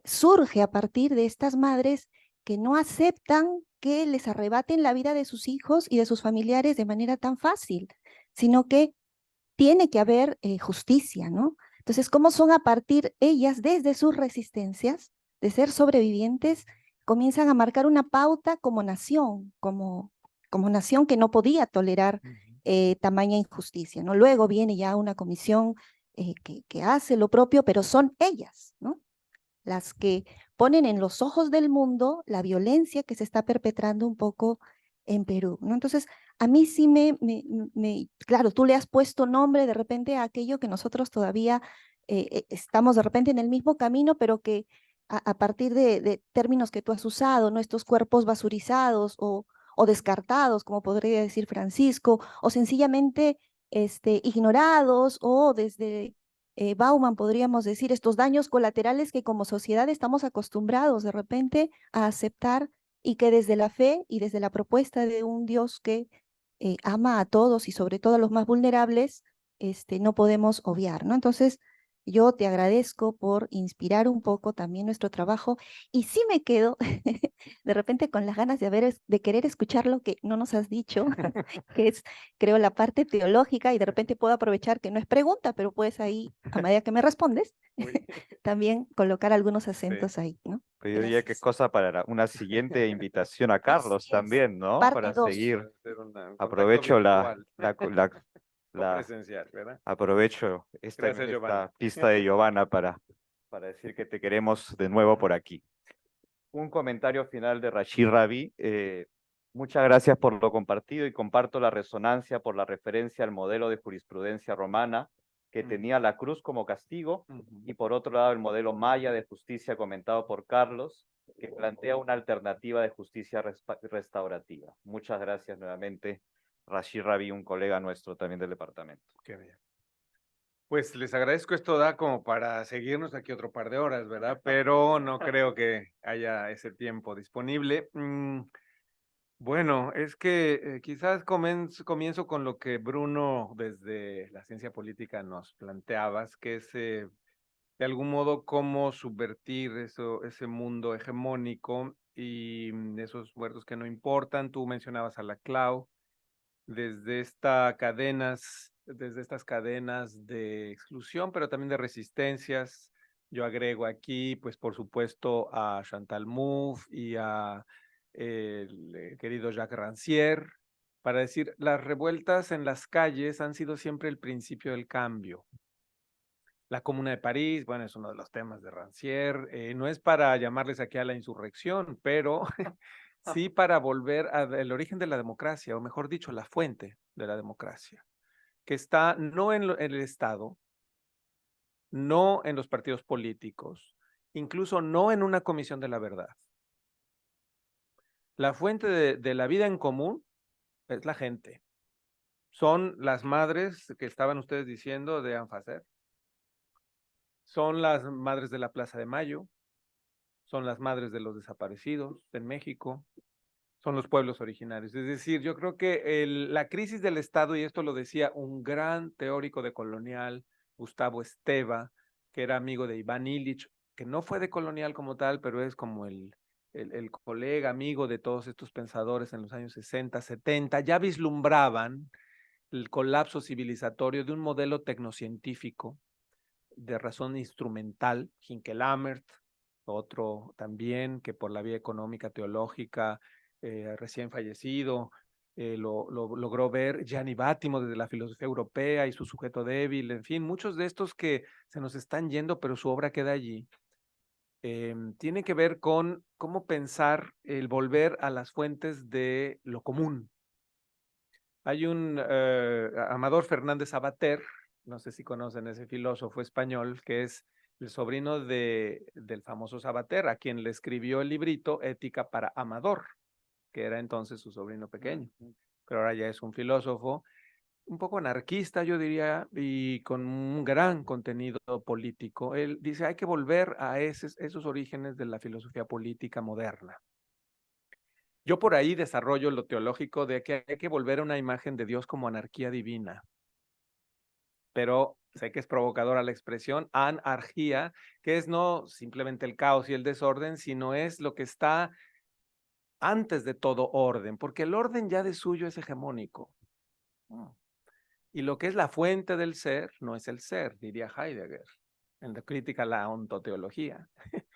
surge a partir de estas madres que no aceptan que les arrebaten la vida de sus hijos y de sus familiares de manera tan fácil, sino que tiene que haber justicia, ¿no? Entonces, ¿cómo son a partir ellas, desde sus resistencias, de ser sobrevivientes, comienzan a marcar una pauta como nación, como nación que no podía tolerar tamaña injusticia, ¿no? Luego viene ya una comisión que hace lo propio, pero son ellas, ¿no? Las que ponen en los ojos del mundo la violencia que se está perpetrando un poco en Perú, ¿no? Entonces, a mí sí claro, tú le has puesto nombre de repente a aquello que nosotros todavía estamos de repente en el mismo camino, pero que a partir de términos que tú has usado, ¿no? Estos cuerpos basurizados o descartados, como podría decir Francisco, o sencillamente ignorados, o desde Bauman, podríamos decir, estos daños colaterales que como sociedad estamos acostumbrados de repente a aceptar y que desde la fe y desde la propuesta de un Dios que ama a todos y sobre todo a los más vulnerables, no podemos obviar, ¿no? Entonces, yo te agradezco por inspirar un poco también nuestro trabajo y sí me quedo de repente con las ganas de querer escuchar lo que no nos has dicho, que es, creo, la parte teológica y de repente puedo aprovechar que no es pregunta, pero puedes ahí, a medida que me respondes, también colocar algunos acentos ahí, ¿no? Pero yo diría que es cosa para una siguiente invitación a Carlos también, ¿no? Parte Para 2. seguir. Un Aprovecho presencial, ¿verdad? aprovecho Gracias, Giovanna. esta pista de Giovanna para decir que te queremos de nuevo por aquí. Un comentario final de Rashid Ravi. Muchas gracias por lo compartido y comparto la resonancia por la referencia al modelo de jurisprudencia romana que tenía la cruz como castigo y por otro lado el modelo maya de justicia comentado por Carlos que plantea una alternativa de justicia restaurativa. Muchas gracias nuevamente, Rashid Ravi, un colega nuestro también del departamento. Qué bien. Pues les agradezco, esto da como para seguirnos aquí otro par de horas, ¿verdad? Pero no creo que haya ese tiempo disponible. Bueno, es que quizás comienzo con lo que Bruno desde la ciencia política nos planteabas, que es de algún modo cómo subvertir ese mundo hegemónico y esos muertos que no importan. Tú mencionabas a la Clau, desde estas cadenas de exclusión, pero también de resistencias. Yo agrego aquí, pues por supuesto, a Chantal Mouffe y a el querido Jacques Rancière, para decir, las revueltas en las calles han sido siempre el principio del cambio. La Comuna de París, bueno, es uno de los temas de Rancière. No es para llamarles aquí a la insurrección, pero sí para volver al origen de la democracia, o mejor dicho, la fuente de la democracia, que está no en el Estado, no en los partidos políticos, incluso no en una comisión de la verdad. La fuente de la vida en común es la gente. Son las madres que estaban ustedes diciendo de ANFACEP. Son las madres de la Plaza de Mayo. son las madres de los desaparecidos en México, son los pueblos originarios. Es decir, yo creo que la crisis del Estado, y esto lo decía un gran teórico decolonial, Gustavo Esteva, que era amigo de Iván Illich, que no fue decolonial como tal, pero es como el colega, amigo de todos estos pensadores en los años 60, 70, ya vislumbraban el colapso civilizatorio de un modelo tecnocientífico de razón instrumental, Hinkelamert, otro también que por la vía económica, teológica, recién fallecido, logró ver Gianni Bátimo desde la filosofía europea y su sujeto débil, en fin, muchos de estos que se nos están yendo, pero su obra queda allí. Tiene que ver con cómo pensar el volver a las fuentes de lo común. Hay un Amador Fernández Sabater, no sé si conocen ese filósofo español, que es el sobrino del famoso Sabater, a quien le escribió el librito Ética para Amador, que era entonces su sobrino pequeño, pero ahora ya es un filósofo un poco anarquista, yo diría, y con un gran contenido político. Él dice, hay que volver a esos orígenes de la filosofía política moderna. Yo por ahí desarrollo lo teológico de que hay que volver a una imagen de Dios como anarquía divina. Pero sé que es provocadora la expresión, anarquía, que es no simplemente el caos y el desorden, sino es lo que está antes de todo orden, porque el orden ya de suyo es hegemónico. Y lo que es la fuente del ser no es el ser, diría Heidegger, en la crítica a la ontoteología.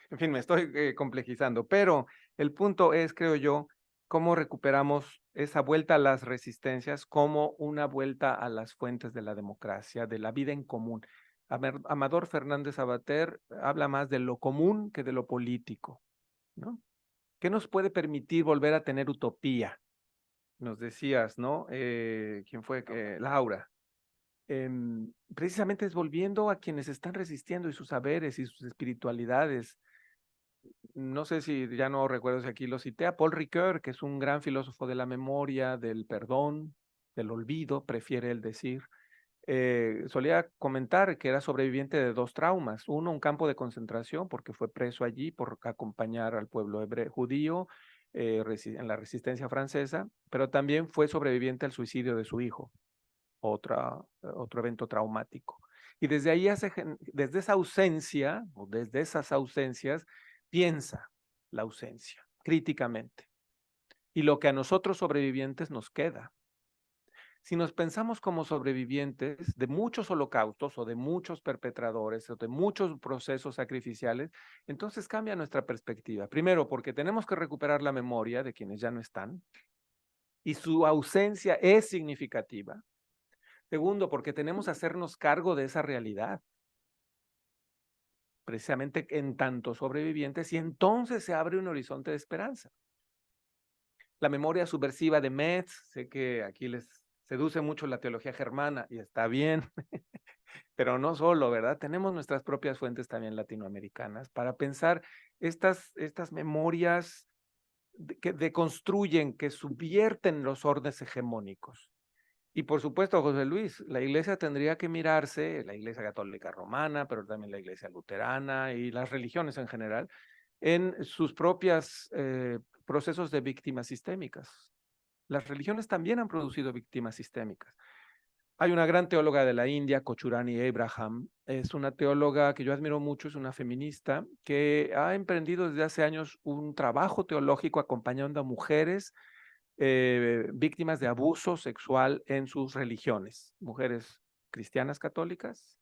En fin, me estoy complejizando, pero el punto es, creo yo, cómo recuperamos esa vuelta a las resistencias como una vuelta a las fuentes de la democracia, de la vida en común. Amador Fernández Sabater habla más de lo común que de lo político, ¿no? ¿Qué nos puede permitir volver a tener utopía? Nos decías, ¿no? ¿Quién fue? Laura. Precisamente es volviendo a quienes están resistiendo y sus saberes y sus espiritualidades. No sé si ya no recuerdo si aquí lo cité, a Paul Ricoeur, que es un gran filósofo de la memoria, del perdón, del olvido, prefiere él decir. Solía comentar que era sobreviviente de 2 traumas. Uno, un campo de concentración, porque fue preso allí por acompañar al pueblo judío en la resistencia francesa, pero también fue sobreviviente al suicidio de su hijo, otro evento traumático. Y desde ahí desde esa ausencia, o desde esas ausencias, piensa la ausencia críticamente. Y lo que a nosotros sobrevivientes nos queda. Si nos pensamos como sobrevivientes de muchos holocaustos o de muchos perpetradores o de muchos procesos sacrificiales, entonces cambia nuestra perspectiva. Primero, porque tenemos que recuperar la memoria de quienes ya no están y su ausencia es significativa. Segundo, porque tenemos que hacernos cargo de esa realidad, precisamente en tanto sobrevivientes, y entonces se abre un horizonte de esperanza. La memoria subversiva de Metz, sé que aquí les seduce mucho la teología germana, y está bien, pero no solo, ¿verdad? Tenemos nuestras propias fuentes también latinoamericanas para pensar estas memorias que deconstruyen, que subvierten los órdenes hegemónicos. Y por supuesto, José Luis, la iglesia tendría que mirarse, la iglesia católica romana, pero también la iglesia luterana y las religiones en general, en sus propios procesos de víctimas sistémicas. Las religiones también han producido víctimas sistémicas. Hay una gran teóloga de la India, Kochurani Abraham, es una teóloga que yo admiro mucho, es una feminista que ha emprendido desde hace años un trabajo teológico acompañando a mujeres víctimas de abuso sexual en sus religiones, mujeres cristianas católicas,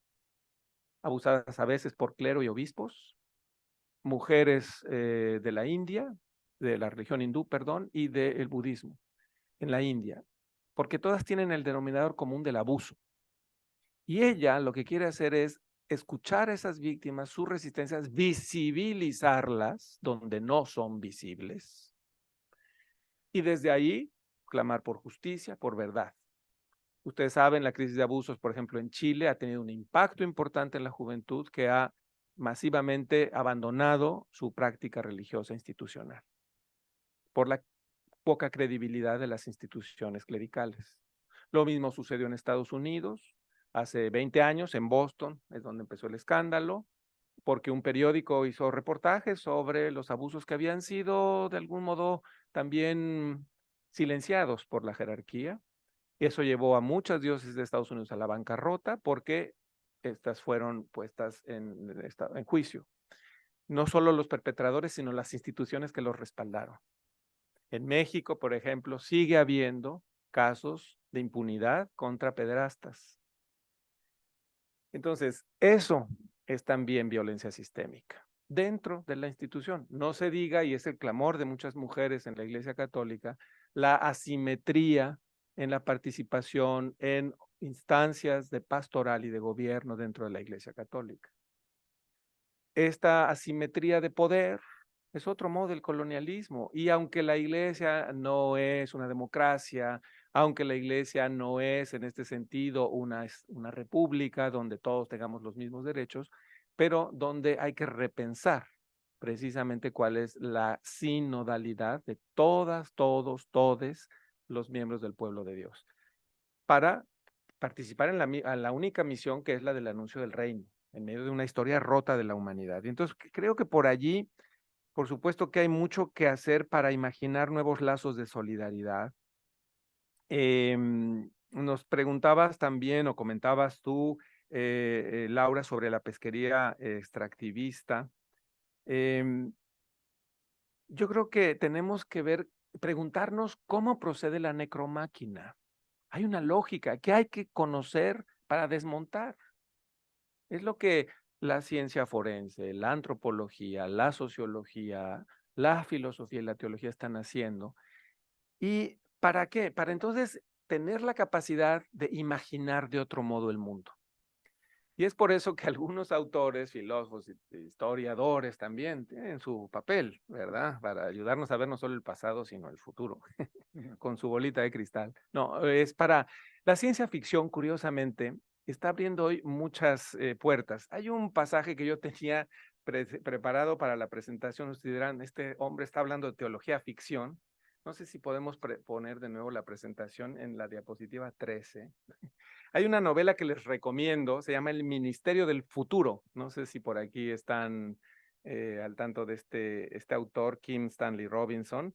abusadas a veces por clero y obispos, mujeres de la India, de la religión hindú, perdón, y del budismo en la India, porque todas tienen el denominador común del abuso. Y ella lo que quiere hacer es escuchar a esas víctimas, sus resistencias, visibilizarlas donde no son visibles, y desde ahí clamar por justicia, por verdad. Ustedes saben, la crisis de abusos, por ejemplo, en Chile ha tenido un impacto importante en la juventud que ha masivamente abandonado su práctica religiosa institucional por la poca credibilidad de las instituciones clericales. Lo mismo sucedió en Estados Unidos, hace 20 años, en Boston, es donde empezó el escándalo. porque un periódico hizo reportajes sobre los abusos que habían sido de algún modo también silenciados por la jerarquía. Eso llevó a muchas diócesis de Estados Unidos a la bancarrota porque estas fueron puestas en juicio. No solo los perpetradores, sino las instituciones que los respaldaron. En México, por ejemplo, sigue habiendo casos de impunidad contra pederastas. Entonces, eso es también violencia sistémica dentro de la institución. No se diga, y es el clamor de muchas mujeres en la Iglesia Católica, la asimetría en la participación en instancias de pastoral y de gobierno dentro de la Iglesia Católica. Esta asimetría de poder es otro modo del colonialismo, y aunque la Iglesia no es una democracia, aunque la Iglesia no es en este sentido una república donde todos tengamos los mismos derechos, pero donde hay que repensar precisamente cuál es la sinodalidad de todas, todos, todes los miembros del pueblo de Dios, para participar en la única misión que es la del anuncio del reino, en medio de una historia rota de la humanidad. Y entonces creo que por allí, por supuesto que hay mucho que hacer para imaginar nuevos lazos de solidaridad. Nos preguntabas también o comentabas tú, Laura, sobre la pesquería extractivista. Yo creo que tenemos que preguntarnos cómo procede la necromáquina. Hay una lógica que hay que conocer para desmontar. Es lo que la ciencia forense, la antropología, la sociología, la filosofía y la teología están haciendo. ¿Y para qué? Para entonces tener la capacidad de imaginar de otro modo el mundo. Y es por eso que algunos autores, filósofos, historiadores también tienen su papel, ¿verdad? Para ayudarnos a ver no solo el pasado, sino el futuro, con su bolita de cristal. No, es para la ciencia ficción, curiosamente, está abriendo hoy muchas puertas. Hay un pasaje que yo tenía preparado para la presentación. Ustedes dirán, este hombre está hablando de teología ficción. No sé si podemos poner de nuevo la presentación en la diapositiva 13. Hay una novela que les recomiendo, se llama El Ministerio del Futuro. No sé si por aquí están al tanto de este autor, Kim Stanley Robinson.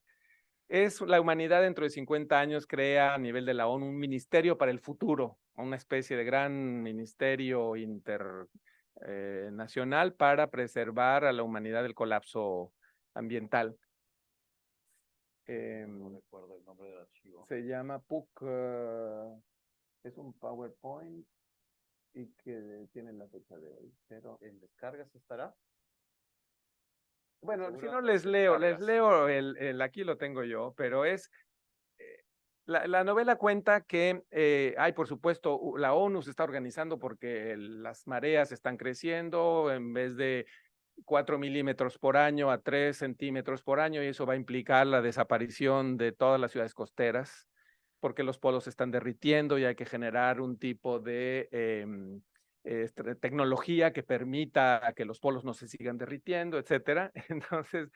Es la humanidad dentro de 50 años crea a nivel de la ONU un ministerio para el futuro, una especie de gran ministerio internacional para preservar a la humanidad del colapso ambiental. No recuerdo el nombre del archivo. Se llama PUC, es un PowerPoint y que tiene la fecha de hoy. Pero ¿En descargas estará? Bueno, Seguro si no les leo descargas. aquí lo tengo yo, pero es, la novela cuenta que hay, por supuesto, la ONU se está organizando porque las mareas están creciendo, en vez de 4 milímetros por año a 3 centímetros por año, y eso va a implicar la desaparición de todas las ciudades costeras, porque los polos se están derritiendo y hay que generar un tipo de tecnología que permita que los polos no se sigan derritiendo, etcétera. Entonces,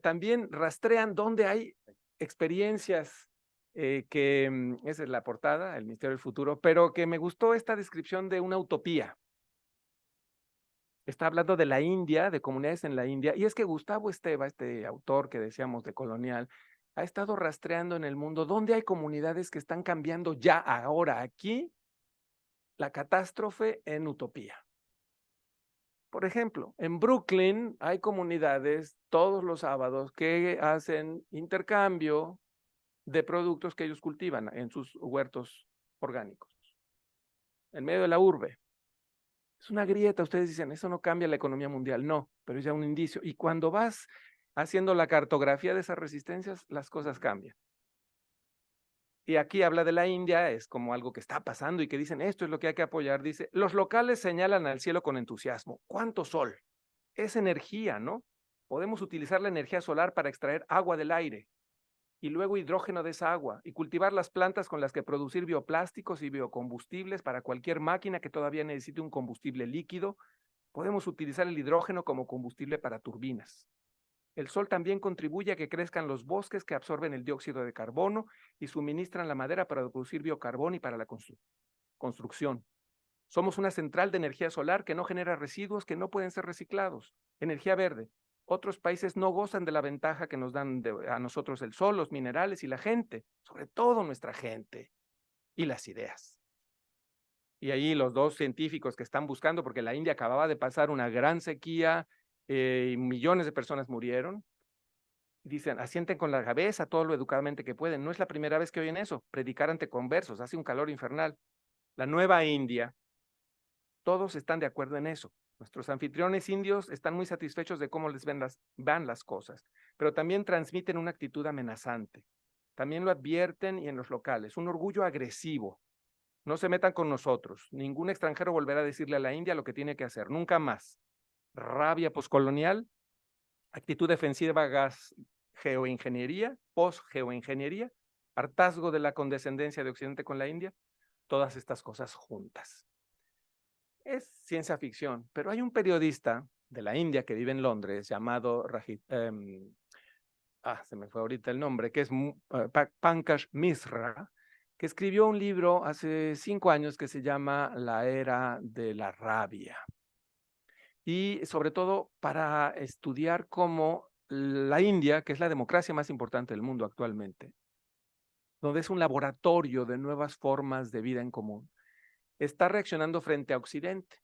también rastrean dónde hay experiencias esa es la portada, el Ministerio del Futuro, pero que me gustó esta descripción de una utopía. Está hablando de la India, de comunidades en la India, y es que Gustavo Esteva, este autor que decíamos de Colonial, ha estado rastreando en el mundo dónde hay comunidades que están cambiando ya ahora aquí la catástrofe en utopía. Por ejemplo, en Brooklyn hay comunidades todos los sábados que hacen intercambio de productos que ellos cultivan en sus huertos orgánicos, en medio de la urbe. Es una grieta, ustedes dicen, eso no cambia la economía mundial. No, pero es ya un indicio. Y cuando vas haciendo la cartografía de esas resistencias, las cosas cambian. Y aquí habla de la India, es como algo que está pasando y que dicen, esto es lo que hay que apoyar. Dice, los locales señalan al cielo con entusiasmo. ¿Cuánto sol? Es energía, ¿no? Podemos utilizar la energía solar para extraer agua del aire y luego hidrógeno de esa agua y cultivar las plantas con las que producir bioplásticos y biocombustibles para cualquier máquina que todavía necesite un combustible líquido. Podemos utilizar el hidrógeno como combustible para turbinas. El sol también contribuye a que crezcan los bosques que absorben el dióxido de carbono y suministran la madera para producir biocarbono y para la construcción. Somos una central de energía solar que no genera residuos que no pueden ser reciclados. Energía verde. Otros países no gozan de la ventaja que nos dan a nosotros el sol, los minerales y la gente, sobre todo nuestra gente y las ideas. Y ahí los dos científicos que están buscando, porque la India acababa de pasar una gran sequía y millones de personas murieron, dicen, asienten con la cabeza todo lo educadamente que pueden. No es la primera vez que oyen eso, predicar ante conversos, hace un calor infernal. La nueva India, todos están de acuerdo en eso. Nuestros anfitriones indios están muy satisfechos de cómo les van las cosas, pero también transmiten una actitud amenazante. También lo advierten y en los locales, un orgullo agresivo. No se metan con nosotros. Ningún extranjero volverá a decirle a la India lo que tiene que hacer, nunca más. Rabia poscolonial, actitud defensiva, geoingeniería, posgeoingeniería, hartazgo de la condescendencia de Occidente con la India, todas estas cosas juntas. Es ciencia ficción, pero hay un periodista de la India que vive en Londres llamado se me fue ahorita el nombre, que es Pankaj Misra, que escribió un libro hace 5 años que se llama La Era de la Rabia. Y sobre todo para estudiar cómo la India, que es la democracia más importante del mundo actualmente, donde es un laboratorio de nuevas formas de vida en común, está reaccionando frente a Occidente.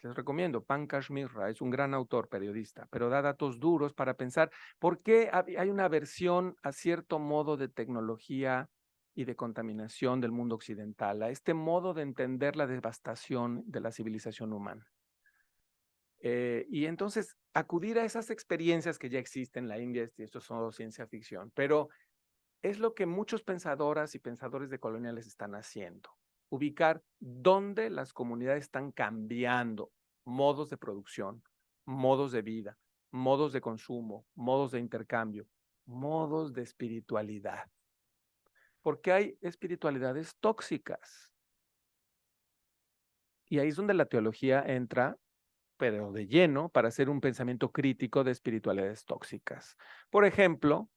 Les recomiendo, Pankaj Misra es un gran autor, periodista, pero da datos duros para pensar por qué hay una aversión a cierto modo de tecnología y de contaminación del mundo occidental, a este modo de entender la devastación de la civilización humana. Y entonces, acudir a esas experiencias que ya existen en la India, esto es solo ciencia ficción, pero es lo que muchos pensadoras y pensadores decoloniales están haciendo. Ubicar dónde las comunidades están cambiando modos de producción, modos de vida, modos de consumo, modos de intercambio, modos de espiritualidad. Porque hay espiritualidades tóxicas. Y ahí es donde la teología entra, pero de lleno, para hacer un pensamiento crítico de espiritualidades tóxicas. Por ejemplo,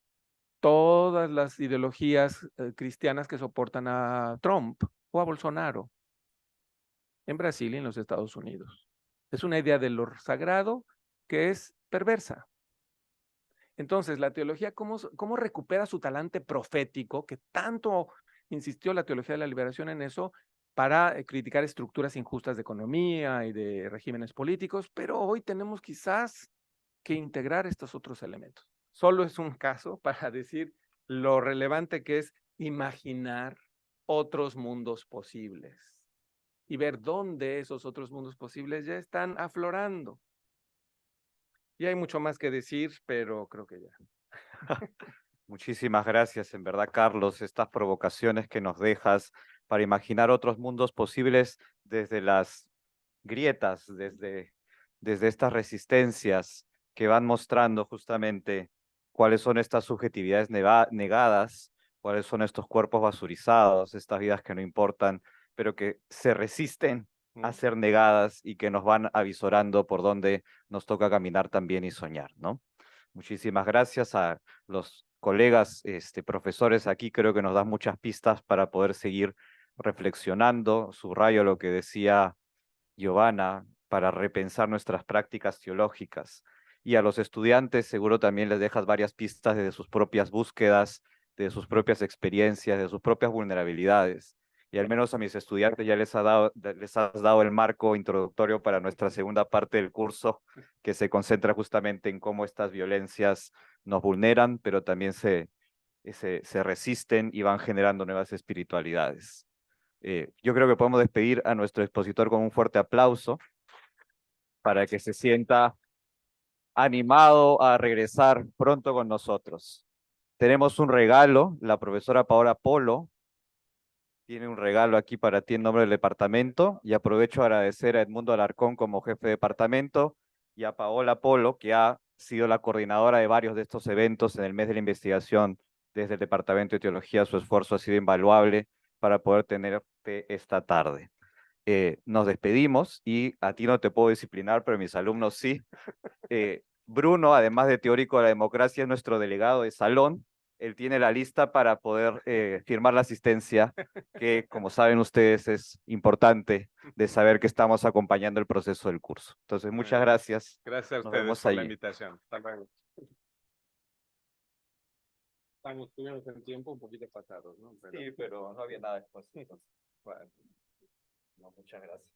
todas las ideologías cristianas que soportan a Trump o a Bolsonaro en Brasil y en los Estados Unidos. Es una idea de lo sagrado que es perversa. Entonces, la teología, ¿cómo recupera su talante profético, que tanto insistió la teología de la liberación en eso, para criticar estructuras injustas de economía y de regímenes políticos? Pero hoy tenemos quizás que integrar estos otros elementos. Solo es un caso para decir lo relevante que es imaginar otros mundos posibles y ver dónde esos otros mundos posibles ya están aflorando. Y hay mucho más que decir, pero creo que ya. Muchísimas gracias, en verdad, Carlos, estas provocaciones que nos dejas para imaginar otros mundos posibles desde las grietas, desde estas resistencias que van mostrando justamente cuáles son estas subjetividades negadas, cuáles son estos cuerpos basurizados, estas vidas que no importan, pero que se resisten a ser negadas y que nos van avisorando por dónde nos toca caminar también y soñar, ¿no? Muchísimas gracias a los colegas, profesores aquí, creo que nos dan muchas pistas para poder seguir reflexionando. Subrayo lo que decía Giovanna, para repensar nuestras prácticas teológicas. Y a los estudiantes seguro también les dejas varias pistas de sus propias búsquedas, de sus propias experiencias, de sus propias vulnerabilidades. Y al menos a mis estudiantes ya les has dado el marco introductorio para nuestra segunda parte del curso, que se concentra justamente en cómo estas violencias nos vulneran, pero también se resisten y van generando nuevas espiritualidades. Yo creo que podemos despedir a nuestro expositor con un fuerte aplauso para que se sienta animado a regresar pronto con nosotros. Tenemos un regalo, la profesora Paola Polo tiene un regalo aquí para ti en nombre del departamento, y aprovecho a agradecer a Edmundo Alarcón como jefe de departamento y a Paola Polo, que ha sido la coordinadora de varios de estos eventos en el mes de la investigación desde el Departamento de Teología. Su esfuerzo ha sido invaluable para poder tenerte esta tarde. Nos despedimos y a ti no te puedo disciplinar, pero a mis alumnos sí. Bruno, además de teórico de la democracia, es nuestro delegado de salón él tiene la lista para poder firmar la asistencia, que como saben ustedes es importante de saber que estamos acompañando el proceso del curso. Entonces, muchas gracias. Gracias a Nos ustedes vemos por la allí. invitación. Hasta luego. Estuvimos en tiempo un poquito pasados, ¿no? Sí, pero no había nada después. Entonces, Bueno. no, muchas gracias.